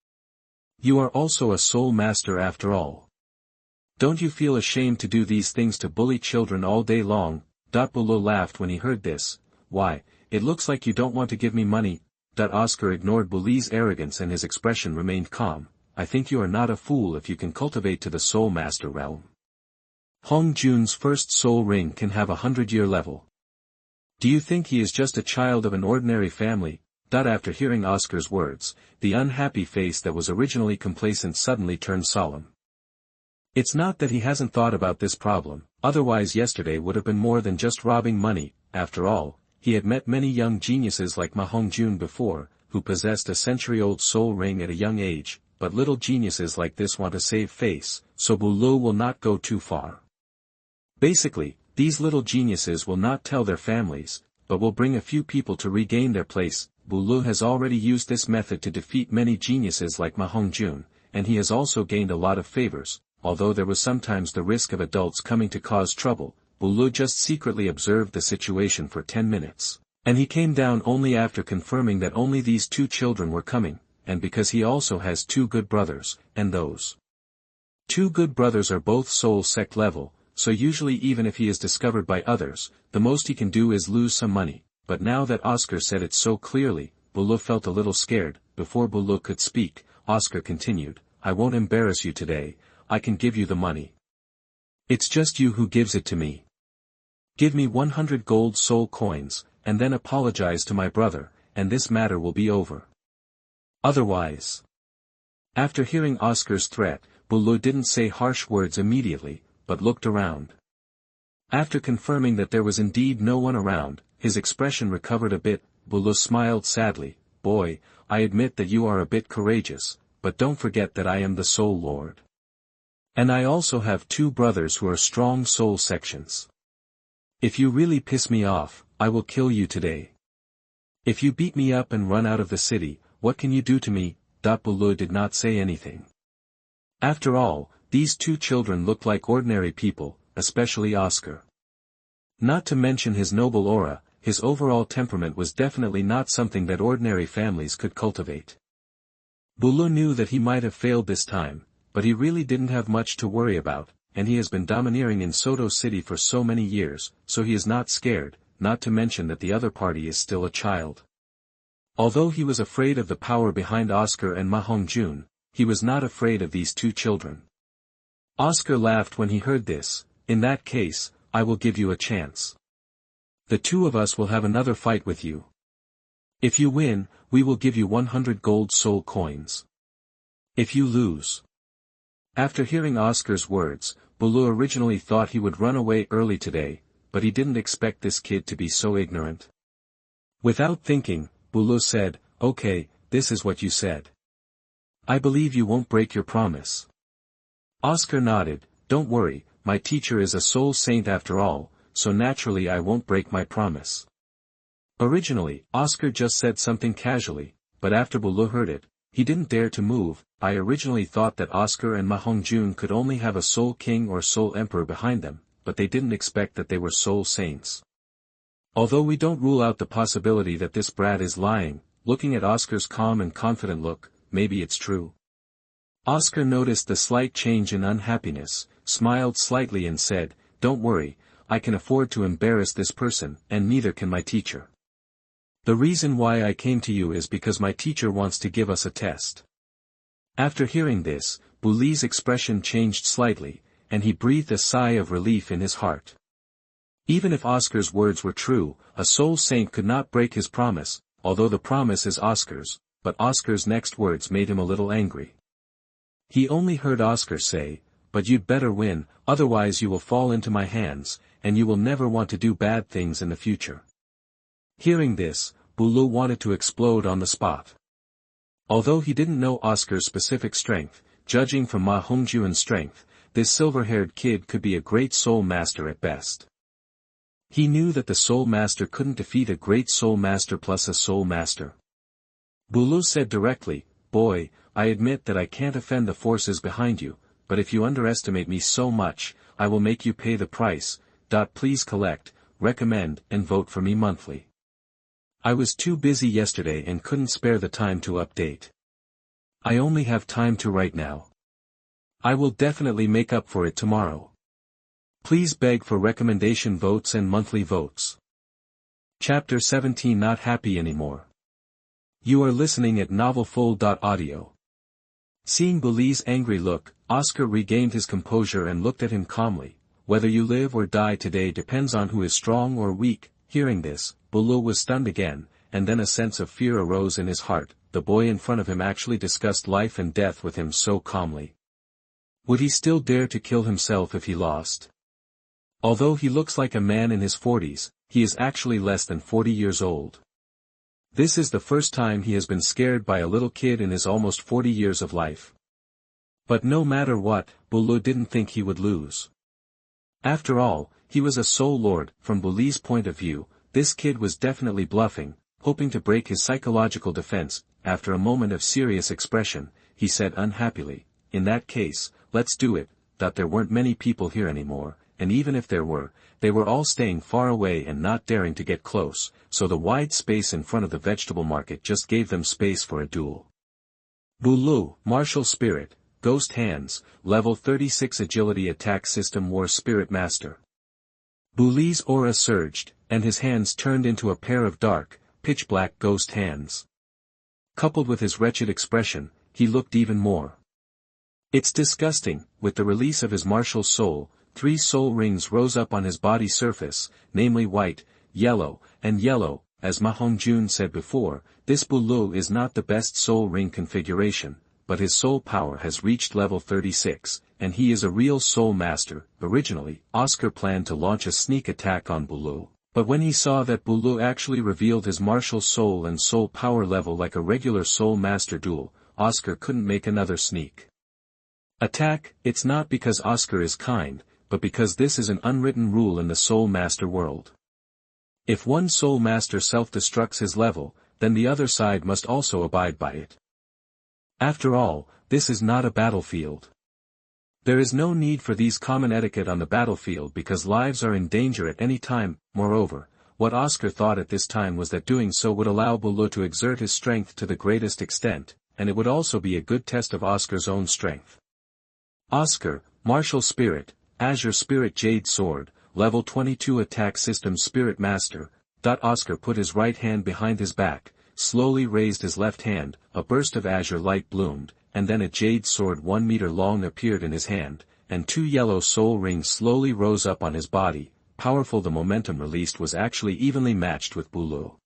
"You are also a soul master after all. Don't you feel ashamed to do these things to bully children all day long?" Douluo laughed when he heard this. "Why, it looks like you don't want to give me money." Oscar ignored Douluo's arrogance and his expression remained calm. "I think you are not a fool if you can cultivate to the soul master realm. Hongjun's first soul ring can have 100-year level. Do you think he is just a child of an ordinary family?" After hearing Oscar's words, the unhappy face that was originally complacent suddenly turned solemn. It's not that he hasn't thought about this problem, otherwise yesterday would have been more than just robbing money. After all, he had met many young geniuses like Ma Hongjun before, who possessed a century-old soul ring at a young age, but little geniuses like this want to save face, so Douluo will not go too far. Basically, these little geniuses will not tell their families, but will bring a few people to regain their place. Douluo has already used this method to defeat many geniuses like Ma Hongjun, and he has also gained a lot of favors. Although there was sometimes the risk of adults coming to cause trouble, Douluo just secretly observed the situation for 10 minutes. And he came down only after confirming that only these two children were coming, and because he also has two good brothers, and those two good brothers are both soul sect level, so usually even if he is discovered by others, the most he can do is lose some money. But now that Oscar said it so clearly, Douluo felt a little scared. Before Douluo could speak, Oscar continued, I won't embarrass you today, I can give you the money. It's just you who gives it to me. Give me 100 gold soul coins, and then apologize to my brother, and this matter will be over. Otherwise. After hearing Oscar's threat, Douluo didn't say harsh words immediately, but looked around. After confirming that there was indeed no one around, his expression recovered a bit. Douluo smiled sadly, boy, I admit that you are a bit courageous, but don't forget that I am the Soul Lord. And I also have two brothers who are strong soul sections. If you really piss me off, I will kill you today. If you beat me up and run out of the city, what can you do to me? Douluo did not say anything. After all, these two children looked like ordinary people, especially Oscar. Not to mention his noble aura, his overall temperament was definitely not something that ordinary families could cultivate. Douluo knew that he might have failed this time, but he really didn't have much to worry about, and he has been domineering in Soto City for so many years, so he is not scared, not to mention that the other party is still a child. Although he was afraid of the power behind Oscar and Hongjun, he was not afraid of these two children. Oscar laughed when he heard this. In that case, I will give you a chance. The two of us will have another fight with you. If you win, we will give you 100 gold soul coins. If you lose. After hearing Oscar's words, Douluo originally thought he would run away early today, but he didn't expect this kid to be so ignorant. Without thinking, Douluo said, okay, this is what you said. I believe you won't break your promise. Oscar nodded, don't worry, my teacher is a soul saint after all, so naturally I won't break my promise. Originally, Oscar just said something casually, but after Douluo heard it, he didn't dare to move. I originally thought that Oscar and Hongjun could only have a soul king or soul emperor behind them, but they didn't expect that they were soul saints. Although we don't rule out the possibility that this brat is lying, looking at Oscar's calm and confident look, maybe it's true. Oscar noticed the slight change in unhappiness, smiled slightly and said, don't worry, I can afford to embarrass this person, and neither can my teacher. The reason why I came to you is because my teacher wants to give us a test. After hearing this, Douluo's expression changed slightly, and he breathed a sigh of relief in his heart. Even if Oscar's words were true, a soul saint could not break his promise, although the promise is Oscar's, but Oscar's next words made him a little angry. He only heard Oscar say, but you'd better win, otherwise you will fall into my hands, and you will never want to do bad things in the future. Hearing this, Douluo wanted to explode on the spot. Although he didn't know Oscar's specific strength, judging from Hongjun's strength, this silver-haired kid could be a great soul master at best. He knew that the soul master couldn't defeat a great soul master plus a soul master. Douluo said directly, boy, I admit that I can't offend the forces behind you, but if you underestimate me so much, I will make you pay the price. Please collect, recommend, and vote for me monthly. I was too busy yesterday and couldn't spare the time to update. I only have time to write now. I will definitely make up for it tomorrow. Please beg for recommendation votes and monthly votes. Chapter 17 Not Happy Anymore. You are listening at MaleProtagonist. Seeing Douluo's angry look, Oscar regained his composure and looked at him calmly. Whether you live or die today depends on who is strong or weak. Hearing this, Douluo was stunned again, and then a sense of fear arose in his heart. The boy in front of him actually discussed life and death with him so calmly. Would he still dare to kill himself if he lost? Although he looks like a man in his 40s, he is actually less than 40 years old. This is the first time he has been scared by a little kid in his almost 40 years of life. But no matter what, Douluo didn't think he would lose. After all, he was a soul lord. From Douluo's point of view, this kid was definitely bluffing, hoping to break his psychological defense. After a moment of serious expression, he said unhappily, in that case, let's do it. There weren't many people here anymore, and even if there were, they were all staying far away and not daring to get close, so the wide space in front of the vegetable market just gave them space for a duel. Douluo, Martial Spirit, Ghost Hands, Level 36 Agility Attack System War Spirit Master. Douluo's aura surged, and his hands turned into a pair of dark, pitch-black ghost hands. Coupled with his wretched expression, he looked even more. It's disgusting. With the release of his martial soul, 3 soul rings rose up on his body surface, namely white, yellow, and yellow. As Hongjun said before, this Douluo is not the best soul ring configuration, but his soul power has reached level 36, and he is a real soul master. Originally, Oscar planned to launch a sneak attack on Douluo, but when he saw that Douluo actually revealed his martial soul and soul power level like a regular soul master duel, Oscar couldn't make another sneak attack. It's not because Oscar is kind, but because this is an unwritten rule in the soul master world. If one soul master self-destructs his level, then the other side must also abide by it. After all, this is not a battlefield. There is no need for these common etiquette on the battlefield because lives are in danger at any time. Moreover, what Oscar thought at this time was that doing so would allow Douluo to exert his strength to the greatest extent, and it would also be a good test of Oscar's own strength. Oscar, Martial Spirit, Azure Spirit Jade Sword, Level 22 Attack System Spirit Master. Oscar put his right hand behind his back, slowly raised his left hand, a burst of azure light bloomed, and then a jade sword 1 meter long appeared in his hand, and 2 yellow soul rings slowly rose up on his body. Powerful. The momentum released was actually evenly matched with Douluo.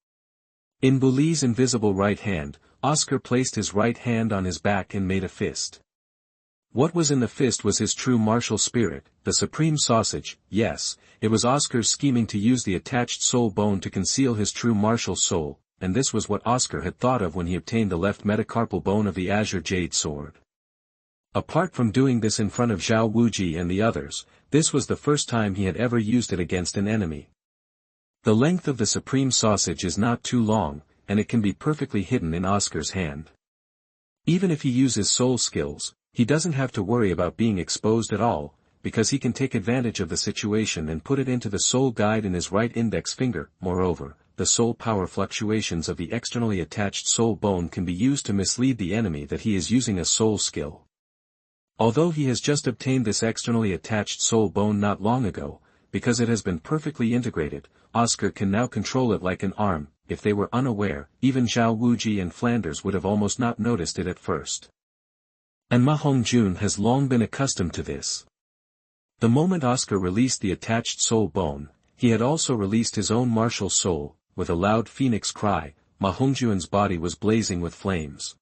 In Douluo's invisible right hand, Oscar placed his right hand on his back and made a fist. What was in the fist was his true martial spirit, the supreme sausage. Yes, it was Oscar's scheming to use the attached soul bone to conceal his true martial soul, and this was what Oscar had thought of when he obtained the left metacarpal bone of the Azure Jade Sword. Apart from doing this in front of Zhao Wuji and the others, this was the first time he had ever used it against an enemy. The length of the supreme sausage is not too long, and it can be perfectly hidden in Oscar's hand. Even if he uses soul skills, he doesn't have to worry about being exposed at all, because he can take advantage of the situation and put it into the soul guide in his right index finger. Moreover, the soul power fluctuations of the externally attached soul bone can be used to mislead the enemy that he is using a soul skill. Although he has just obtained this externally attached soul bone not long ago, because it has been perfectly integrated, Oscar can now control it like an arm. If they were unaware, even Zhao Wuji and Flanders would have almost not noticed it at first. And Hongjun has long been accustomed to this. The moment Oscar released the attached soul bone, he had also released his own martial soul. With a loud phoenix cry, Hongjun's body was blazing with flames.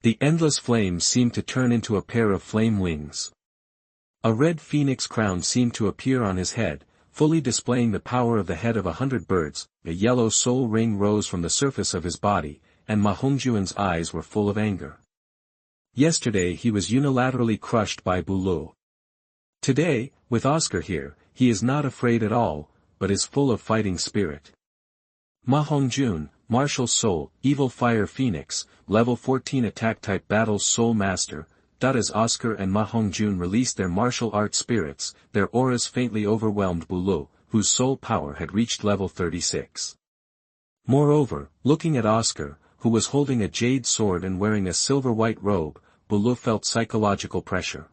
The endless flames seemed to turn into a pair of flame wings. A red phoenix crown seemed to appear on his head, fully displaying the power of the head of 100 birds. A yellow soul ring rose from the surface of his body, and Hongjun's eyes were full of anger. Yesterday he was unilaterally crushed by Douluo. Today, with Oscar here, he is not afraid at all, but is full of fighting spirit. Hongjun, Martial Soul, Evil Fire Phoenix, Level 14 Attack Type Battles Soul Master. As Oscar and Hongjun released their martial art spirits, their auras faintly overwhelmed Douluo, whose soul power had reached level 36. Moreover, looking at Oscar, who was holding a jade sword and wearing a silver-white robe, Douluo felt psychological pressure.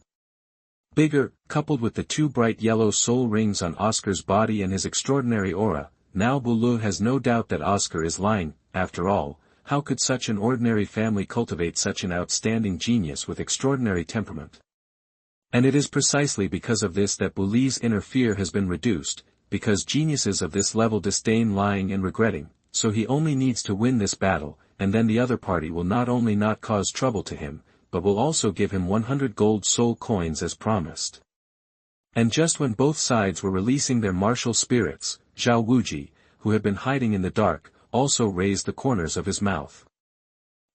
Bigger, coupled with the 2 bright yellow soul rings on Oscar's body and his extraordinary aura, now Douluo has no doubt that Oscar is lying. After all, how could such an ordinary family cultivate such an outstanding genius with extraordinary temperament? And it is precisely because of this that Douluo's inner fear has been reduced, because geniuses of this level disdain lying and regretting, so he only needs to win this battle, and then the other party will not only not cause trouble to him, but will also give him 100 gold soul coins as promised. And just when both sides were releasing their martial spirits, Zhao Wuji, who had been hiding in the dark, also raised the corners of his mouth.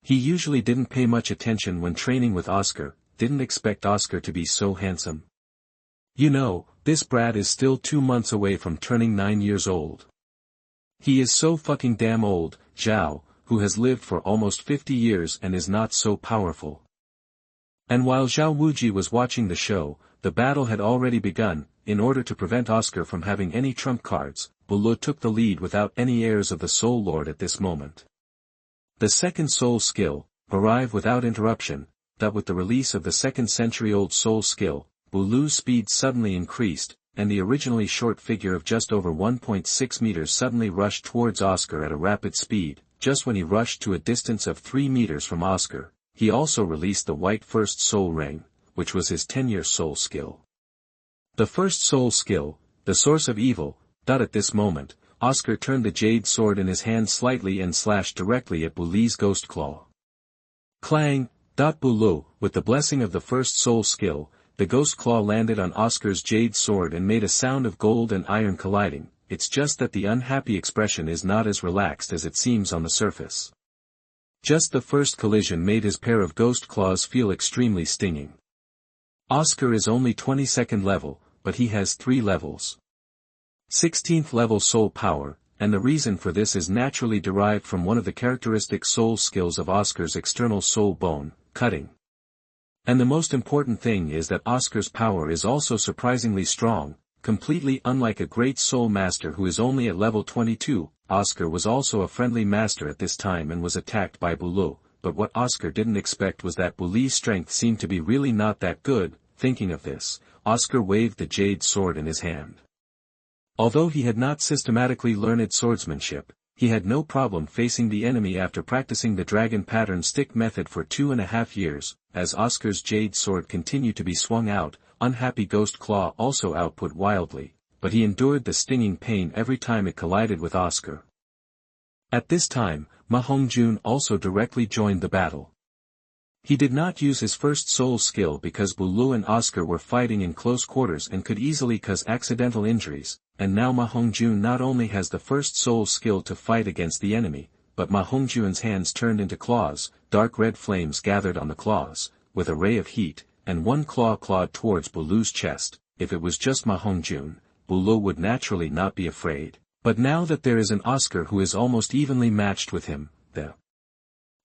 He usually didn't pay much attention when training with Oscar, didn't expect Oscar to be so handsome. You know, this brat is still 2 months away from turning 9 years old. He is so fucking damn old, Zhao, who has lived for almost 50 years and is not so powerful. And while Zhao Wuji was watching the show, the battle had already begun. In order to prevent Oscar from having any trump cards, Douluo took the lead without any heirs of the Soul Lord at this moment. The second soul skill arrived without interruption, that with the release of the second-century-old soul skill, Douluo's speed suddenly increased, and the originally short figure of just over 1.6 meters suddenly rushed towards Oscar at a rapid speed. Just when he rushed to a distance of 3 meters from Oscar, he also released the white first soul ring, which was his 10-year soul skill. The first soul skill, the source of evil. At this moment, Oscar turned the jade sword in his hand slightly and slashed directly at Douluo's ghost claw. Clang! Douluo, with the blessing of the first soul skill, the ghost claw landed on Oscar's jade sword and made a sound of gold and iron colliding. It's just that the unhappy expression is not as relaxed as it seems on the surface. Just the first collision made his pair of ghost claws feel extremely stinging. Oscar is only 22nd level, but he has 3 levels. 16th level soul power, and the reason for this is naturally derived from one of the characteristic soul skills of Oscar's external soul bone, cutting. And the most important thing is that Oscar's power is also surprisingly strong, completely unlike a great soul master who is only at level 22. Oscar was also a friendly master at this time and was attacked by Douluo, but what Oscar didn't expect was that Douluo's strength seemed to be really not that good. Thinking of this, Oscar waved the jade sword in his hand. Although he had not systematically learned swordsmanship, he had no problem facing the enemy after practicing the dragon pattern stick method for 2.5 years. As Oscar's jade sword continued to be swung out, unhappy ghost claw also output wildly, but he endured the stinging pain every time it collided with Oscar. At this time, Hongjun also directly joined the battle. He did not use his first soul skill because Douluo and Oscar were fighting in close quarters and could easily cause accidental injuries, and now Hongjun not only has the first soul skill to fight against the enemy, but Hongjun's hands turned into claws, dark red flames gathered on the claws, with a ray of heat, and one claw clawed towards Douluo's chest. If it was just Hongjun, Douluo would naturally not be afraid, but now that there is an Oscar who is almost evenly matched with him, the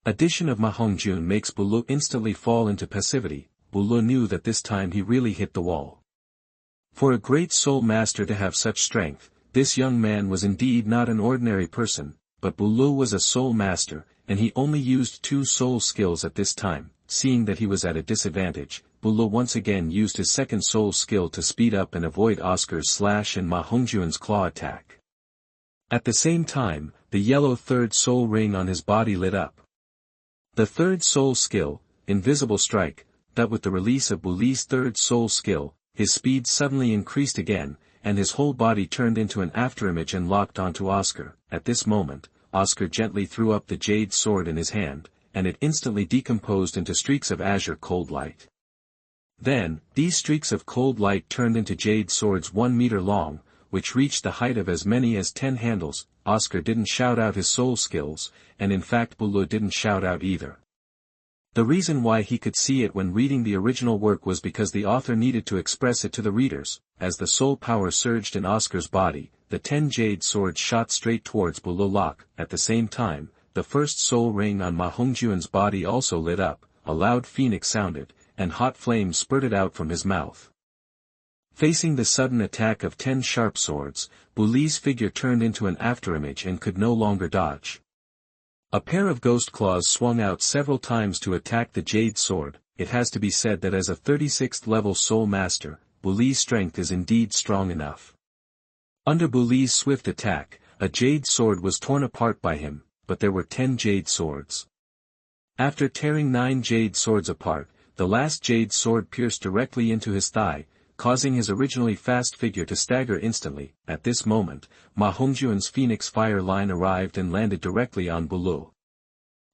addition of Hongjun makes Douluo instantly fall into passivity. Douluo knew that this time he really hit the wall. For a great soul master to have such strength, this young man was indeed not an ordinary person, but Douluo was a soul master, and he only used 2 soul skills at this time. Seeing that he was at a disadvantage, Douluo once again used his second soul skill to speed up and avoid Oscar's slash and Hongjun's claw attack. At the same time, the yellow third soul ring on his body lit up. The third soul skill, Invisible Strike, that with the release of Douluo's third soul skill, his speed suddenly increased again, and his whole body turned into an afterimage and locked onto Oscar. At this moment, Oscar gently threw up the jade sword in his hand, and it instantly decomposed into streaks of azure cold light. Then, these streaks of cold light turned into jade swords 1 meter long, which reached the height of as many as 10 handles. Oscar didn't shout out his soul skills, and in fact Douluo didn't shout out either. The reason why he could see it when reading the original work was because the author needed to express it to the readers. As the soul power surged in Oscar's body, the 10 jade swords shot straight towards Douluo. At the same time, the first soul ring on Hongjun's body also lit up, a loud phoenix sounded, and hot flames spurted out from his mouth. Facing the sudden attack of 10 sharp swords, Douluo's figure turned into an afterimage and could no longer dodge. A pair of ghost claws swung out several times to attack the jade sword. It has to be said that as a 36th level soul master, Douluo's strength is indeed strong enough. Under Douluo's swift attack, a jade sword was torn apart by him, but there were 10 jade swords. After tearing 9 jade swords apart, the last jade sword pierced directly into his thigh, causing his originally fast figure to stagger instantly. At this moment, Hongjun's Phoenix Fire line arrived and landed directly on Douluo.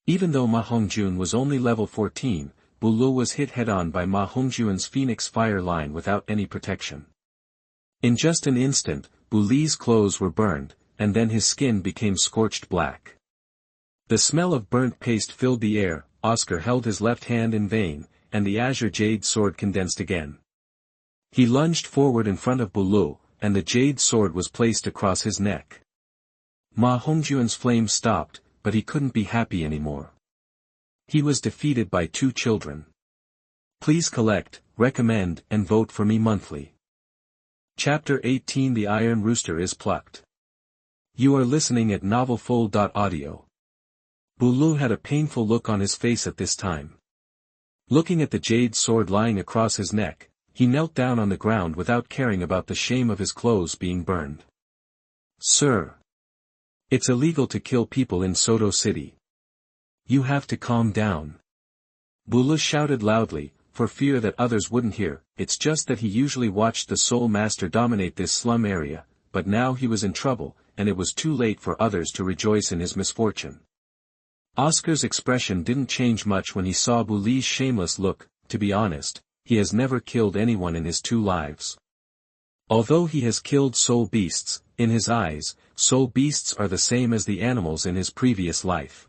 Even though Hongjun was only level 14, Douluo was hit head-on by Hongjun's Phoenix Fire line without any protection. In just an instant, Douluo's clothes were burned, and then his skin became scorched black. The smell of burnt paste filled the air. Oscar held his left hand in vain, and the azure jade sword condensed again. He lunged forward in front of Douluo, and the jade sword was placed across his neck. Hongjun's flame stopped, but he couldn't be happy anymore. He was defeated by 2 children. Please collect, recommend and vote for me monthly. Chapter 18 The Iron Rooster is Plucked. You are listening at NovelFull.audio. Douluo had a painful look on his face at this time. Looking at the jade sword lying across his neck, he knelt down on the ground without caring about the shame of his clothes being burned. Sir. It's illegal to kill people in Soto City. You have to calm down. Douluo shouted loudly, for fear that others wouldn't hear. It's just that he usually watched the Soul Master dominate this slum area, but now he was in trouble, and it was too late for others to rejoice in his misfortune. Oscar's expression didn't change much when he saw Douluo's shameless look. To be honest, he has never killed anyone in his 2 lives. Although he has killed soul beasts, in his eyes, soul beasts are the same as the animals in his previous life.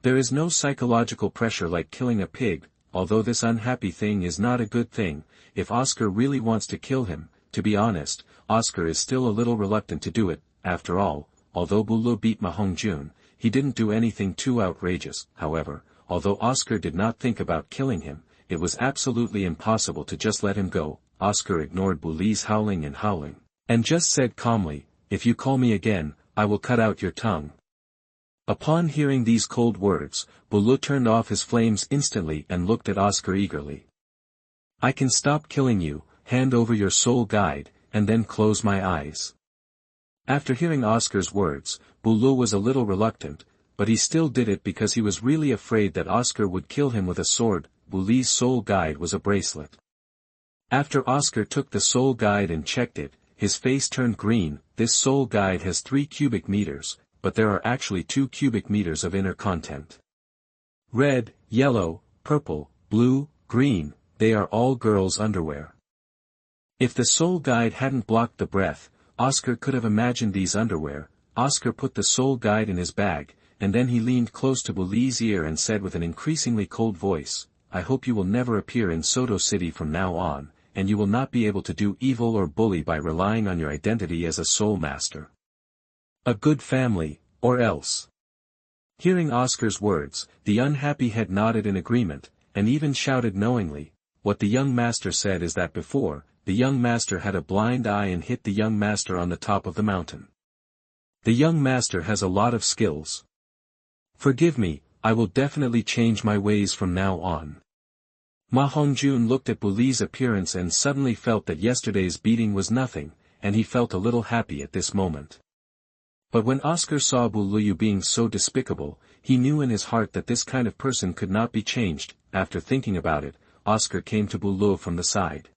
There is no psychological pressure like killing a pig, although this unhappy thing is not a good thing. If Oscar really wants to kill him, to be honest, Oscar is still a little reluctant to do it. After all, although Douluo beat Hongjun, he didn't do anything too outrageous. However, although Oscar did not think about killing him, it was absolutely impossible to just let him go. Oscar ignored Douluo's howling, and just said calmly, "If you call me again, I will cut out your tongue." Upon hearing these cold words, Douluo turned off his flames instantly and looked at Oscar eagerly. "I can stop killing you, hand over your soul guide, and then close my eyes." After hearing Oscar's words, Douluo was a little reluctant, but he still did it because he was really afraid that Oscar would kill him with a sword. Douluo's soul guide was a bracelet. After Oscar took the soul guide and checked it, his face turned green. This soul guide has 3 cubic meters, but there are actually 2 cubic meters of inner content. Red, yellow, purple, blue, green, they are all girls' underwear. If the soul guide hadn't blocked the breath, Oscar could have imagined these underwear. Oscar put the soul guide in his bag, and then he leaned close to Douluo's ear and said with an increasingly cold voice, "I hope you will never appear in Soto City from now on, and you will not be able to do evil or bully by relying on your identity as a soul master. A good family, or else." Hearing Oscar's words, the unhappy head nodded in agreement, and even shouted knowingly. What the young master said is that before, the young master had a blind eye and hit the young master on the top of the mountain. The young master has a lot of skills. Forgive me, I will definitely change my ways from now on. Hongjun looked at Douluo's appearance and suddenly felt that yesterday's beating was nothing, and he felt a little happy at this moment. But when Oscar saw Douluo being so despicable, he knew in his heart that this kind of person could not be changed. After thinking about it, Oscar came to Douluo from the side.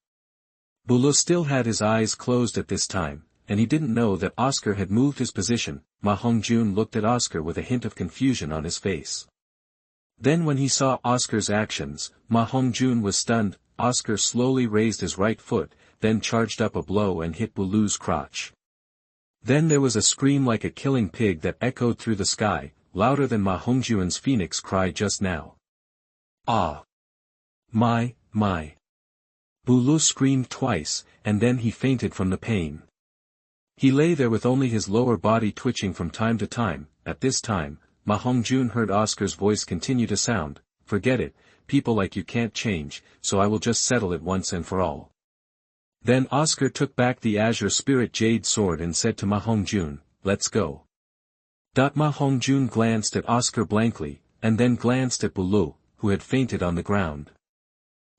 Douluo still had his eyes closed at this time, and he didn't know that Oscar had moved his position. Hongjun looked at Oscar with a hint of confusion on his face. Then when he saw Oscar's actions, Hongjun was stunned. Oscar slowly raised his right foot, then charged up a blow and hit Douluo's crotch. Then there was a scream like a killing pig that echoed through the sky, louder than Hongjun's phoenix cry just now. "Ah! My! Douluo screamed twice, and then he fainted from the pain. He lay there with only his lower body twitching from time to time. At this time, Hongjun heard Oscar's voice continue to sound, "Forget it, people like you can't change, so I will just settle it once and for all." Then Oscar took back the Azure Spirit Jade Sword and said to Hongjun, "Let's go." Hongjun glanced at Oscar blankly, and then glanced at Douluo, who had fainted on the ground.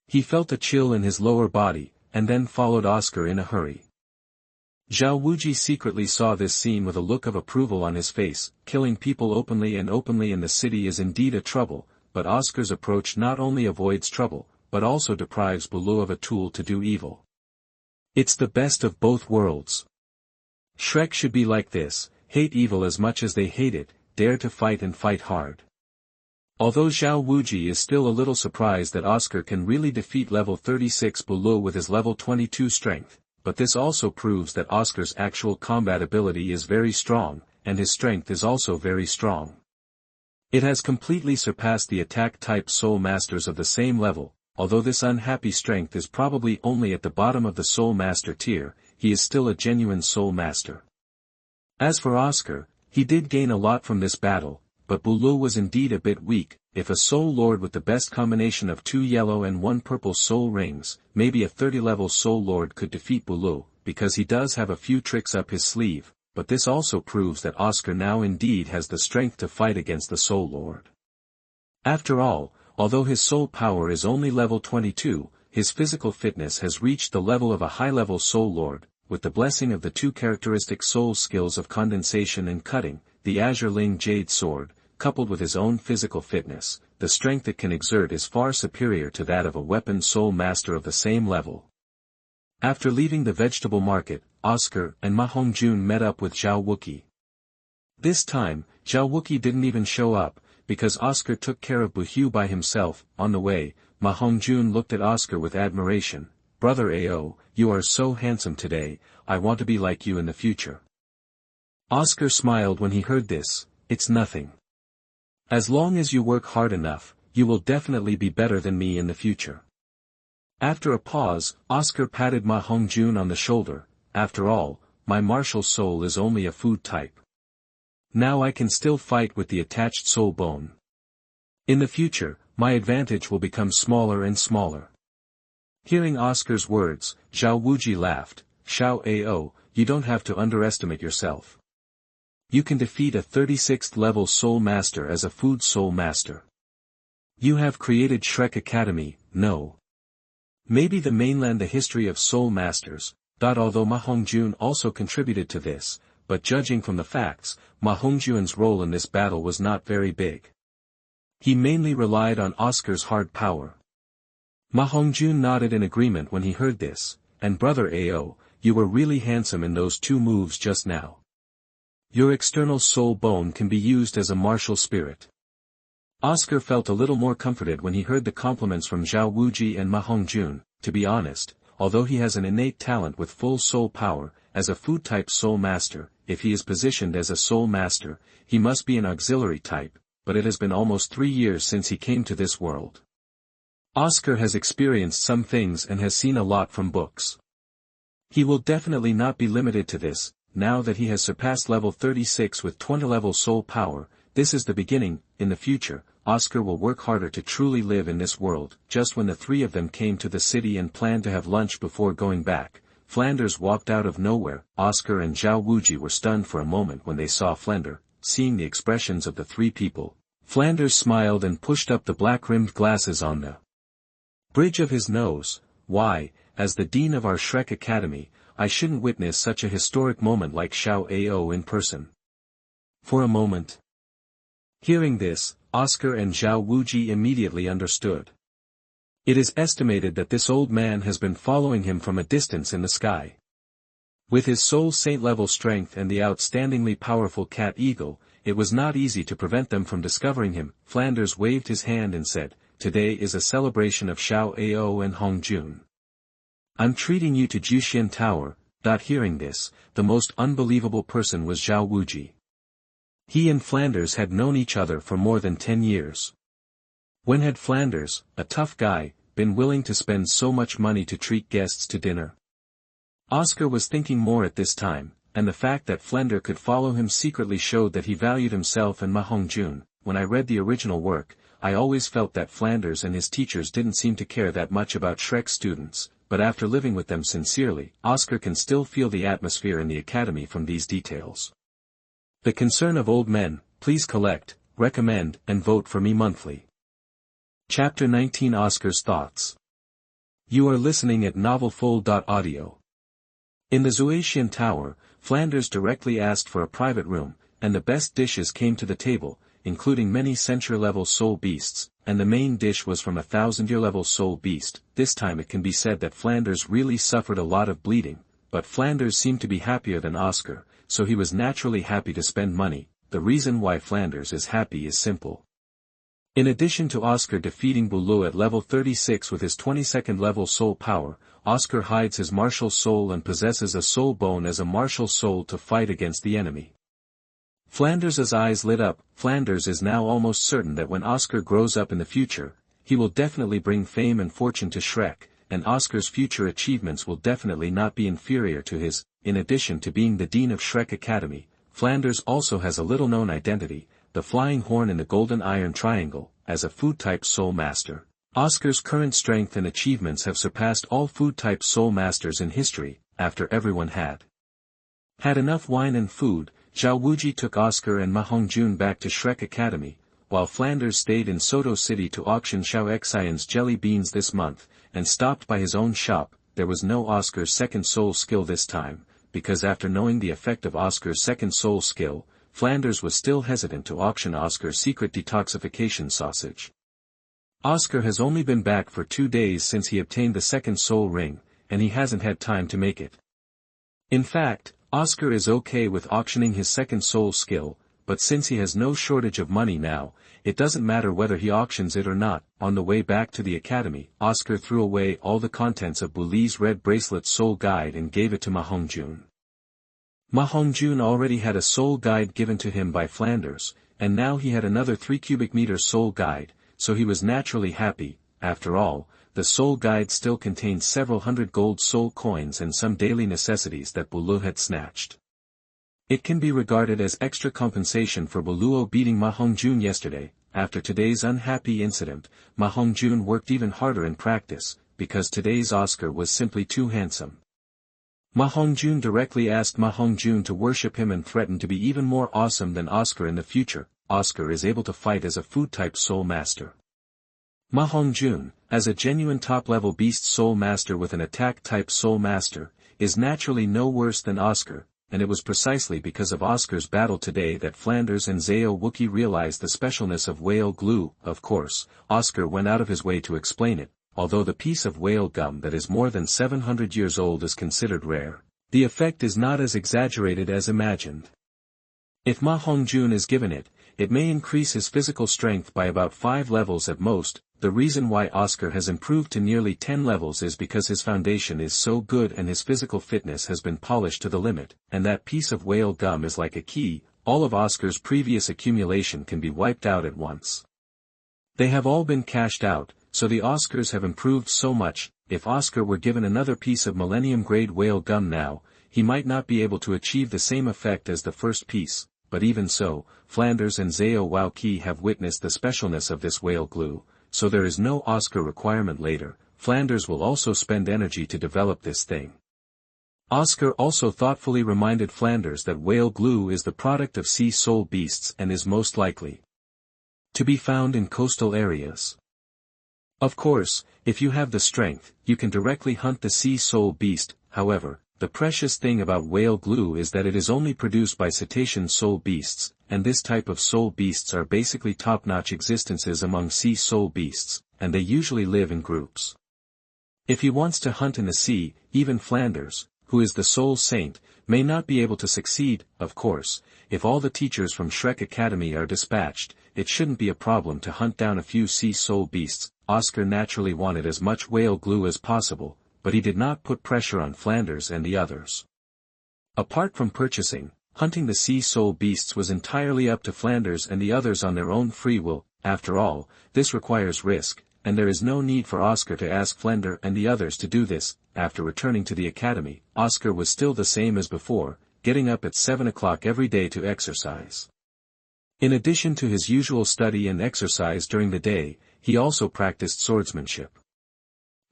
He felt a chill in his lower body, and then followed Oscar in a hurry. Zhao Wuji secretly saw this scene with a look of approval on his face. Killing people openly in the city is indeed a trouble, but Oscar's approach not only avoids trouble, but also deprives Douluo of a tool to do evil. It's the best of both worlds. Shrek should be like this, hate evil as much as they hate it, dare to fight and fight hard. Although Zhao Wuji is still a little surprised that Oscar can really defeat level 36 Douluo with his level 22 strength, but this also proves that Oscar's actual combat ability is very strong, and his strength is also very strong. It has completely surpassed the attack-type Soul Masters of the same level. Although this unhappy strength is probably only at the bottom of the Soul Master tier, he is still a genuine Soul Master. As for Oscar, he did gain a lot from this battle, but Douluo was indeed a bit weak. if a soul lord with the best combination of 2 yellow and 1 purple soul rings, maybe a 30-level soul lord could defeat Douluo, because he does have a few tricks up his sleeve, but this also proves that Oscar now indeed has the strength to fight against the soul lord. After all, although his soul power is only level 22, his physical fitness has reached the level of a high-level soul lord, with the blessing of the 2 characteristic soul skills of condensation and cutting, the Azure Ling Jade Sword, coupled with his own physical fitness, the strength it can exert is far superior to that of a weapon soul master of the same level. After leaving the vegetable market, Oscar and Hongjun met up with Zhao Wuqi. This time, Zhao Wuqi didn't even show up, because Oscar took care of Buhu by himself. On the way, Hongjun looked at Oscar with admiration. "Brother Ao, you are so handsome today, I want to be like you in the future." Oscar smiled when he heard this. "It's nothing. As long as you work hard enough, you will definitely be better than me in the future." After a pause, Oscar patted Hongjun on the shoulder. "After all, my martial soul is only a food type. Now I can still fight with the attached soul bone. In the future, my advantage will become smaller and smaller." Hearing Oscar's words, Zhao Wuji laughed. "Xiao Ao, you don't have to underestimate yourself. You can defeat a 36th level soul master as a food soul master. You have created Shrek Academy, no? Maybe the mainland the history of soul masters, although Hongjun also contributed to this, but judging from the facts, Hongjun's role in this battle was not very big. He mainly relied on Oscar's hard power." Hongjun nodded in agreement when he heard this, "And Brother Ao, you were really handsome in those 2 moves just now. Your external soul bone can be used as a martial spirit." Oscar felt a little more comforted when he heard the compliments from Zhao Wuji and Hongjun. To be honest, although he has an innate talent with full soul power, as a food-type soul master, if he is positioned as a soul master, he must be an auxiliary type, but it has been almost 3 years since he came to this world. Oscar has experienced some things and has seen a lot from books. He will definitely not be limited to this. Now that he has surpassed level 36 with 20-level soul power, this is the beginning. In the future, Oscar will work harder to truly live in this world. Just when the 3 of them came to the city and planned to have lunch before going back, Flanders walked out of nowhere. Oscar and Zhao Wuji were stunned for a moment when they saw Flanders. Seeing the expressions of the 3 people, Flanders smiled and pushed up the black-rimmed glasses on the bridge of his nose. "Why, as the dean of our Shrek Academy, I shouldn't witness such a historic moment like Xiao Ao in person." For a moment. Hearing this, Oscar and Zhao Wuji immediately understood. It is estimated that this old man has been following him from a distance in the sky. With his soul saint level strength and the outstandingly powerful cat eagle, it was not easy to prevent them from discovering him. Flanders waved his hand and said, "Today is a celebration of Xiao Ao and Hongjun. I'm treating you to Jushin Tower." Hearing this, the most unbelievable person was Zhao Wuji. He and Flanders had known each other for more than 10 years. When had Flanders, a tough guy, been willing to spend so much money to treat guests to dinner? Oscar was thinking more at this time, and the fact that Flanders could follow him secretly showed that he valued himself and Hongjun. When I read the original work, I always felt that Flanders and his teachers didn't seem to care that much about Shrek's students, but after living with them sincerely, Oscar can still feel the atmosphere in the academy from these details. The concern of old men. Please collect, recommend, and vote for me monthly. Chapter 19 Oscar's Thoughts. You are listening at NovelFull.audio. In the Zuetian Tower, Flanders directly asked for a private room, and the best dishes came to the table, including many century-level soul beasts, and the main dish was from a 1000-year-level soul beast. This time it can be said that Flanders really suffered a lot of bleeding, but Flanders seemed to be happier than Oscar, so he was naturally happy to spend money. The reason why Flanders is happy is simple. In addition to Oscar defeating Douluo at level 36 with his 22nd level soul power, Oscar hides his martial soul and possesses a soul bone as a martial soul to fight against the enemy. Flanders' eyes lit up. Flanders is now almost certain that when Oscar grows up in the future, he will definitely bring fame and fortune to Shrek, and Oscar's future achievements will definitely not be inferior to his. In addition to being the dean of Shrek Academy, Flanders also has a little-known identity, the flying horn in the golden iron triangle. as a food-type soul master. Oscar's current strength and achievements have surpassed all food-type soul masters in history, after everyone had enough wine and food. Zhao Wuji took Oscar and Ma Hongjun back to Shrek Academy, while Flanders stayed in Soto City to auction Xiao Xian's jelly beans this month, and stopped by his own shop. There was no Oscar's second soul skill this time, because after knowing the effect of Oscar's second soul skill, Flanders was still hesitant to auction Oscar's secret detoxification sausage. Oscar has only been back for 2 days since he obtained the second soul ring, and he hasn't had time to make it. In fact, Oscar is okay with auctioning his second soul skill, but since he has no shortage of money now, it doesn't matter whether he auctions it or not. On the way back to the academy, Oscar threw away all the contents of Buli's red bracelet soul guide and gave it to Ma Hongjun. Ma Hongjun already had a soul guide given to him by Flanders, and now he had another 3 cubic meter soul guide, so he was naturally happy. After all, the soul guide still contained several hundred gold soul coins and some daily necessities that Bulu had snatched. It can be regarded as extra compensation for Buluo beating Ma Hongjun yesterday. After today's unhappy incident, Ma Hongjun worked even harder in practice, because today's Oscar was simply too handsome. Ma Hongjun directly asked Ma Hongjun to worship him and threatened to be even more awesome than Oscar in the future. Oscar is able to fight as a food-type soul master. Ma Hongjun, as a genuine top-level beast soul master with an attack-type soul master, is naturally no worse than Oscar, and it was precisely because of Oscar's battle today that Flanders and Zhao Wookie realized the specialness of whale glue. Of course, Oscar went out of his way to explain it. Although the piece of whale gum that is more than 700 years old is considered rare, the effect is not as exaggerated as imagined. If Ma Hongjun is given it, it may increase his physical strength by about 5 levels at most. The reason why Oscar has improved to nearly 10 levels is because his foundation is so good and his physical fitness has been polished to the limit, and that piece of whale gum is like a key. All of Oscar's previous accumulation can be wiped out at once. They have all been cashed out, so the Oscars have improved so much. If Oscar were given another piece of millennium-grade whale gum now, he might not be able to achieve the same effect as the first piece, but even so, Flanders and Zhao Wookie have witnessed the specialness of this whale glue, so there is no Oscar requirement later. Flanders will also spend energy to develop this thing. Oscar also thoughtfully reminded Flanders that whale glue is the product of sea soul beasts and is most likely to be found in coastal areas. Of course, if you have the strength, you can directly hunt the sea soul beast. However, the precious thing about whale glue is that it is only produced by cetacean soul beasts, and this type of soul beasts are basically top-notch existences among sea soul beasts, and they usually live in groups. If he wants to hunt in the sea, even Flanders, who is the soul saint, may not be able to succeed. Of course, if all the teachers from Shrek Academy are dispatched, it shouldn't be a problem to hunt down a few sea soul beasts. Oscar naturally wanted as much whale glue as possible, but he did not put pressure on Flanders and the others. Apart from purchasing, hunting the sea soul beasts was entirely up to Flanders and the others on their own free will. After all, this requires risk, and there is no need for Oscar to ask Flanders and the others to do this. After returning to the academy, Oscar was still the same as before, getting up at 7 o'clock every day to exercise. In addition to his usual study and exercise during the day, he also practiced swordsmanship.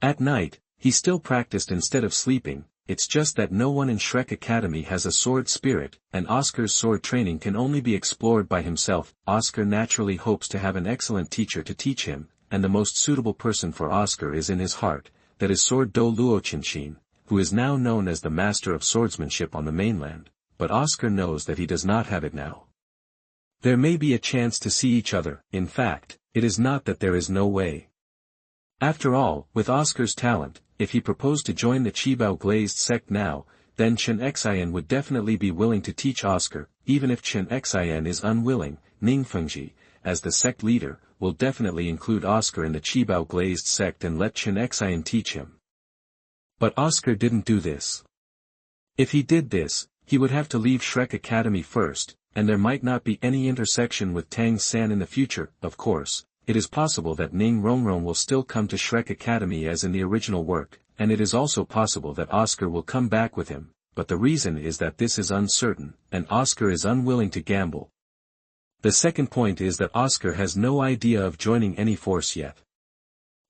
At night, he still practiced instead of sleeping. It's just that no one in Shrek Academy has a sword spirit, and Oscar's sword training can only be explored by himself. Oscar naturally hopes to have an excellent teacher to teach him, and the most suitable person for Oscar is in his heart, that is Sword Douluo Qinshin, who is now known as the master of swordsmanship on the mainland, but Oscar knows that he does not have it now. There may be a chance to see each other. In fact, it is not that there is no way. After all, with Oscar's talent, if he proposed to join the Qibao Glazed sect now, then Chen Xian would definitely be willing to teach Oscar. Even if Chen Xian is unwilling, Ning Fengji, as the sect leader, will definitely include Oscar in the Qibao Glazed sect and let Chen Xian teach him. But Oscar didn't do this. If he did this, he would have to leave Shrek Academy first, and there might not be any intersection with Tang San in the future. Of course, it is possible that Ning Rongrong will still come to Shrek Academy as in the original work, and it is also possible that Oscar will come back with him, but the reason is that this is uncertain, and Oscar is unwilling to gamble. The second point is that Oscar has no idea of joining any force yet.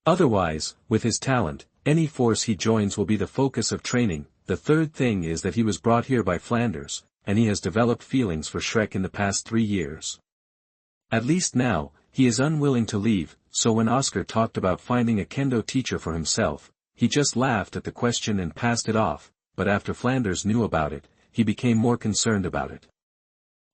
Otherwise, with his talent, any force he joins will be the focus of training. The third thing is that he was brought here by Flanders, and he has developed feelings for Shrek in the past 3 years. At least now, he is unwilling to leave, so when Oscar talked about finding a kendo teacher for himself, he just laughed at the question and passed it off, but after Flanders knew about it, he became more concerned about it.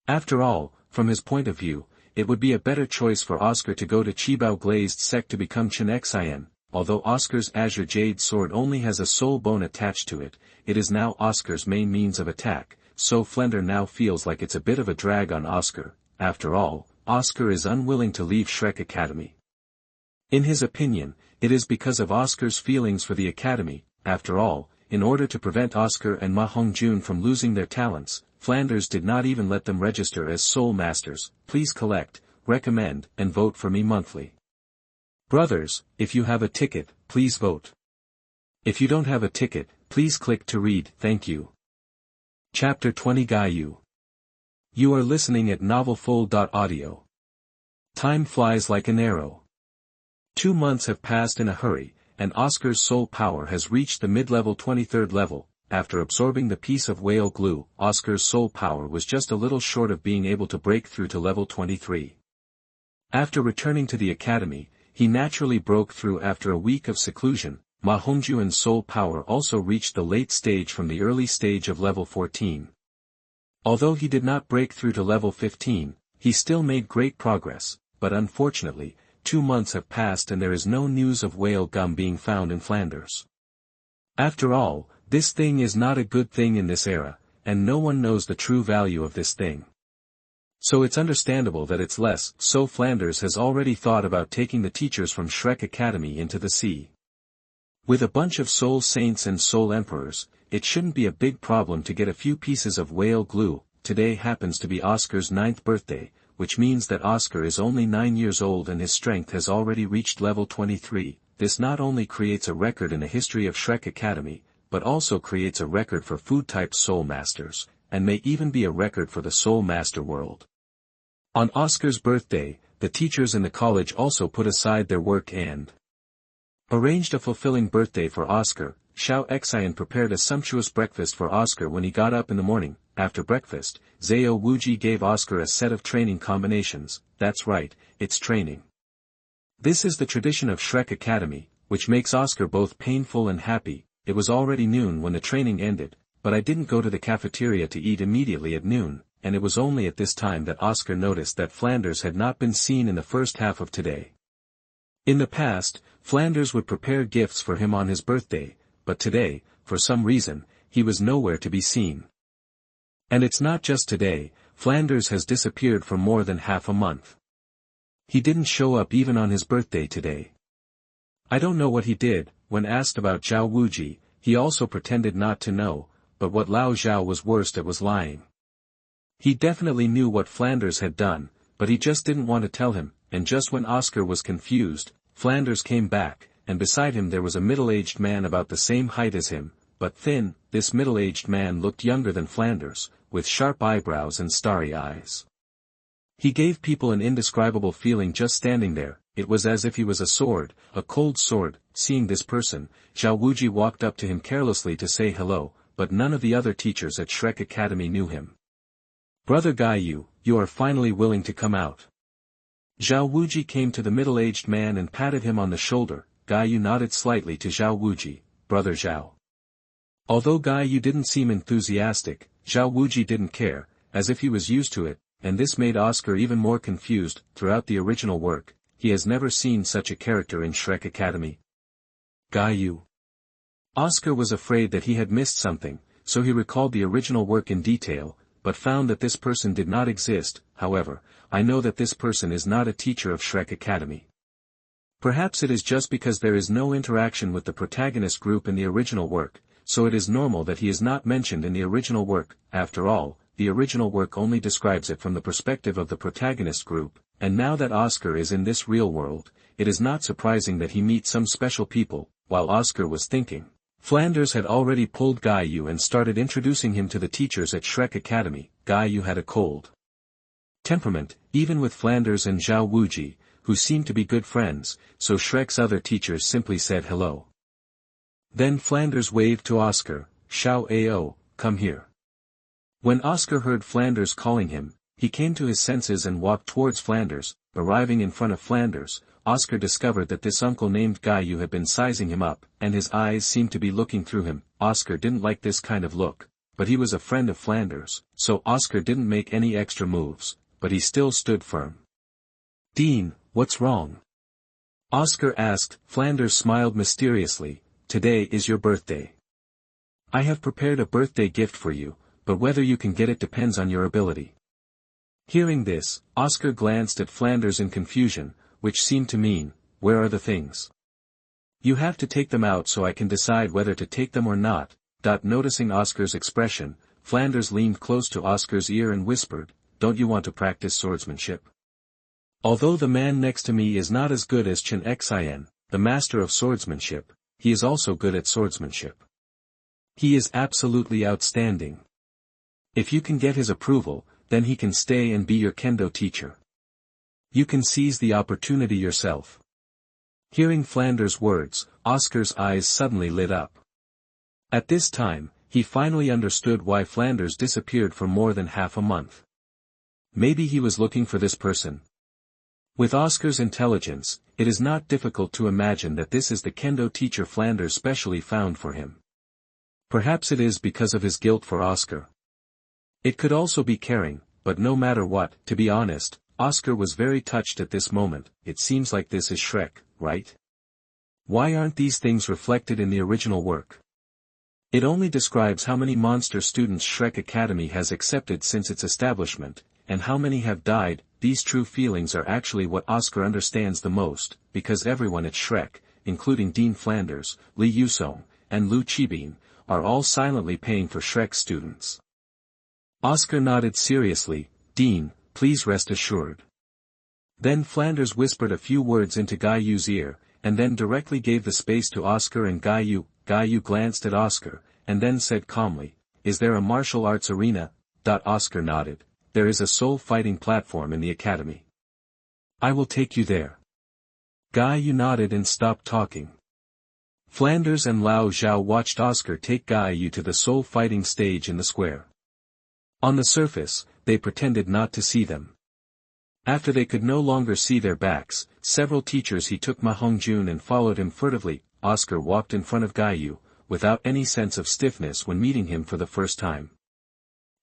After all, from his point of view, it would be a better choice for Oscar to go to Qibao Glazed Sect to become Chen. Although Oscar's Azure Jade sword only has a soul bone attached to it, it is now Oscar's main means of attack, so Flender now feels like it's a bit of a drag on Oscar. After all, Oscar is unwilling to leave Shrek Academy. In his opinion, it is because of Oscar's feelings for the Academy. After all, in order to prevent Oscar and Ma Hongjun from losing their talents, Flanders did not even let them register as Soul Masters. Please collect, recommend, and vote for me monthly. Brothers, if you have a ticket, please vote. If you don't have a ticket, please click to read. Thank you. Chapter 20 Gai Yue. You are listening at NovelFull.audio. Time flies like an arrow. 2 months have passed in a hurry, and Oscar's soul power has reached the mid-level 23rd level. After absorbing the piece of whale glue, Oscar's soul power was just a little short of being able to break through to level 23. After returning to the academy, he naturally broke through after a week of seclusion. Ma Hongjun's soul power also reached the late stage from the early stage of level 14. Although he did not break through to level 15, he still made great progress, but unfortunately, 2 months have passed and there is no news of whale gum being found in Flanders. After all, this thing is not a good thing in this era, and no one knows the true value of this thing. So it's understandable that it's less, so Flanders has already thought about taking the teachers from Shrek Academy into the sea. With a bunch of soul saints and soul emperors, it shouldn't be a big problem to get a few pieces of whale glue. Today happens to be Oscar's 9th birthday, which means that Oscar is only 9 years old and his strength has already reached level 23. This not only creates a record in the history of Shrek Academy, but also creates a record for food-type Soul Masters, and may even be a record for the Soul Master world. On Oscar's birthday, the teachers in the college also put aside their work and arranged a fulfilling birthday for Oscar. Xiao Xian prepared a sumptuous breakfast for Oscar when he got up in the morning. After breakfast, Zhao Wuji gave Oscar a set of training combinations. That's right, it's training. This is the tradition of Shrek Academy, which makes Oscar both painful and happy. It was already noon when the training ended, but I didn't go to the cafeteria to eat immediately at noon, and it was only at this time that Oscar noticed that Flanders had not been seen in the first half of today. In the past, Flanders would prepare gifts for him on his birthday, but today, for some reason, he was nowhere to be seen. And it's not just today, Flanders has disappeared for more than half a month. He didn't show up even on his birthday today. I don't know what he did. When asked about Zhao Wuji, he also pretended not to know, but what Lao Zhao was worst at was lying. He definitely knew what Flanders had done, but he just didn't want to tell him, and just when Oscar was confused, Flanders came back, and beside him there was a middle-aged man about the same height as him, but thin. This middle-aged man looked younger than Flanders, with sharp eyebrows and starry eyes. He gave people an indescribable feeling just standing there. It was as if he was a sword, a cold sword. Seeing this person, Zhao Wuji walked up to him carelessly to say hello, but none of the other teachers at Shrek Academy knew him. Brother Gai Yue, you are finally willing to come out. Zhao Wuji came to the middle-aged man and patted him on the shoulder. Gai Yue nodded slightly to Zhao Wuji. Brother Zhao. Although Gai Yue didn't seem enthusiastic, Zhao Wuji didn't care, as if he was used to it, and this made Oscar even more confused. Throughout the original work, he has never seen such a character in Shrek Academy. Gai Yue. Oscar was afraid that he had missed something, so he recalled the original work in detail, but found that this person did not exist. However, I know that this person is not a teacher of Shrek Academy. Perhaps it is just because there is no interaction with the protagonist group in the original work, so it is normal that he is not mentioned in the original work. After all, the original work only describes it from the perspective of the protagonist group, and now that Oscar is in this real world, it is not surprising that he meets some special people. While Oscar was thinking, Flanders had already pulled Gai Yue and started introducing him to the teachers at Shrek Academy. Gai Yue had a cold. temperament, even with Flanders and Zhao Wuji, who seemed to be good friends, so Shrek's other teachers simply said hello. Then Flanders waved to Oscar, "Xiao Ao, come here." When Oscar heard Flanders calling him, he came to his senses and walked towards Flanders. Arriving in front of Flanders, Oscar discovered that this uncle named Gai Yue had been sizing him up, and his eyes seemed to be looking through him. Oscar didn't like this kind of look, but he was a friend of Flanders, so Oscar didn't make any extra moves, but he still stood firm. "Dean, what's wrong?" Oscar asked. Flanders smiled mysteriously. "Today is your birthday. I have prepared a birthday gift for you, but whether you can get it depends on your ability." Hearing this, Oscar glanced at Flanders in confusion, which seemed to mean, "Where are the things? You have to take them out so I can decide whether to take them or not." Noticing Oscar's expression, Flanders leaned close to Oscar's ear and whispered, "Don't you want to practice swordsmanship? Although the man next to me is not as good as Chen Xin, the master of swordsmanship, he is also good at swordsmanship. He is absolutely outstanding. If you can get his approval, then he can stay and be your kendo teacher. You can seize the opportunity yourself." Hearing Flanders' words, Oscar's eyes suddenly lit up. At this time, he finally understood why Flanders disappeared for more than half a month. Maybe he was looking for this person. With Oscar's intelligence, it is not difficult to imagine that this is the kendo teacher Flanders specially found for him. Perhaps it is because of his guilt for Oscar. It could also be caring, but no matter what, to be honest, Oscar was very touched at this moment. It seems like this is Shrek, right? Why aren't these things reflected in the original work? It only describes how many monster students Shrek Academy has accepted since its establishment, and how many have died. These true feelings are actually what Oscar understands the most, because everyone at Shrek, including Dean Flanders, Li Yusong, and Lu Qibin, are all silently paying for Shrek's students. Oscar nodded seriously. "Dean, please rest assured." Then Flanders whispered a few words into Gai Yue's ear, and then directly gave the space to Oscar and Gai Yue. Gai Yue glanced at Oscar, and then said calmly, "Is there a martial arts arena?" Oscar nodded. "There is a soul fighting platform in the academy. I will take you there." Gai Yue nodded and stopped talking. Flanders and Lao Zhao watched Oscar take Gai Yue to the soul fighting stage in the square. On the surface, they pretended not to see them. After they could no longer see their backs, several teachers he took Hongjun and followed him furtively. Oscar walked in front of Gai Yue, without any sense of stiffness when meeting him for the first time.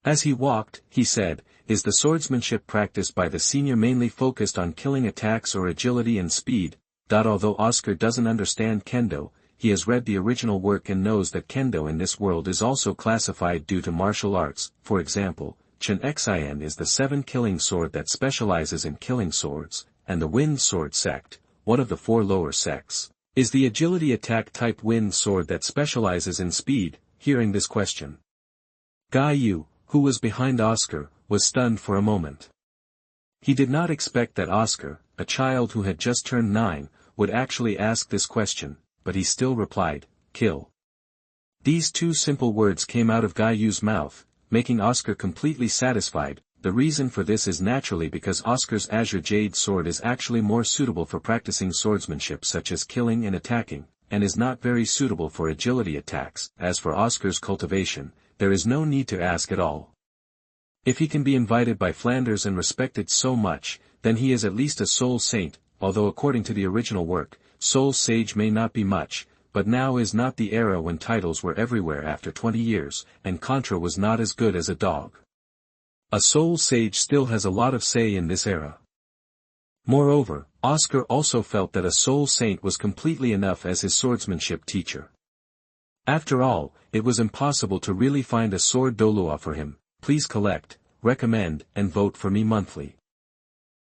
As he walked, he said, "Is the swordsmanship practiced by the senior mainly focused on killing attacks or agility and speed?" Although Oscar doesn't understand kendo, he has read the original work and knows that kendo in this world is also classified due to martial arts. For example, Chen Xin is the 7 killing sword that specializes in killing swords, and the wind sword sect, one of the 4 lower sects, is the agility attack type wind sword that specializes in speed. Hearing this question, Gai Yue, who was behind Oscar, was stunned for a moment. He did not expect that Oscar, a child who had just turned 9, would actually ask this question, but he still replied, "Kill." These 2 simple words came out of Gai Yue's mouth, making Oscar completely satisfied. The reason for this is naturally because Oscar's Azure Jade sword is actually more suitable for practicing swordsmanship such as killing and attacking, and is not very suitable for agility attacks. As for Oscar's cultivation, there is no need to ask at all. If he can be invited by Flanders and respected so much, then he is at least a soul saint, although according to the original work, soul sage may not be much, but now is not the era when titles were everywhere after 20 years, and Contra was not as good as a dog. A soul sage still has a lot of say in this era. Moreover, Oscar also felt that a soul saint was completely enough as his swordsmanship teacher. After all, it was impossible to really find a sword Douluo for him. Please collect, recommend, and vote for me monthly.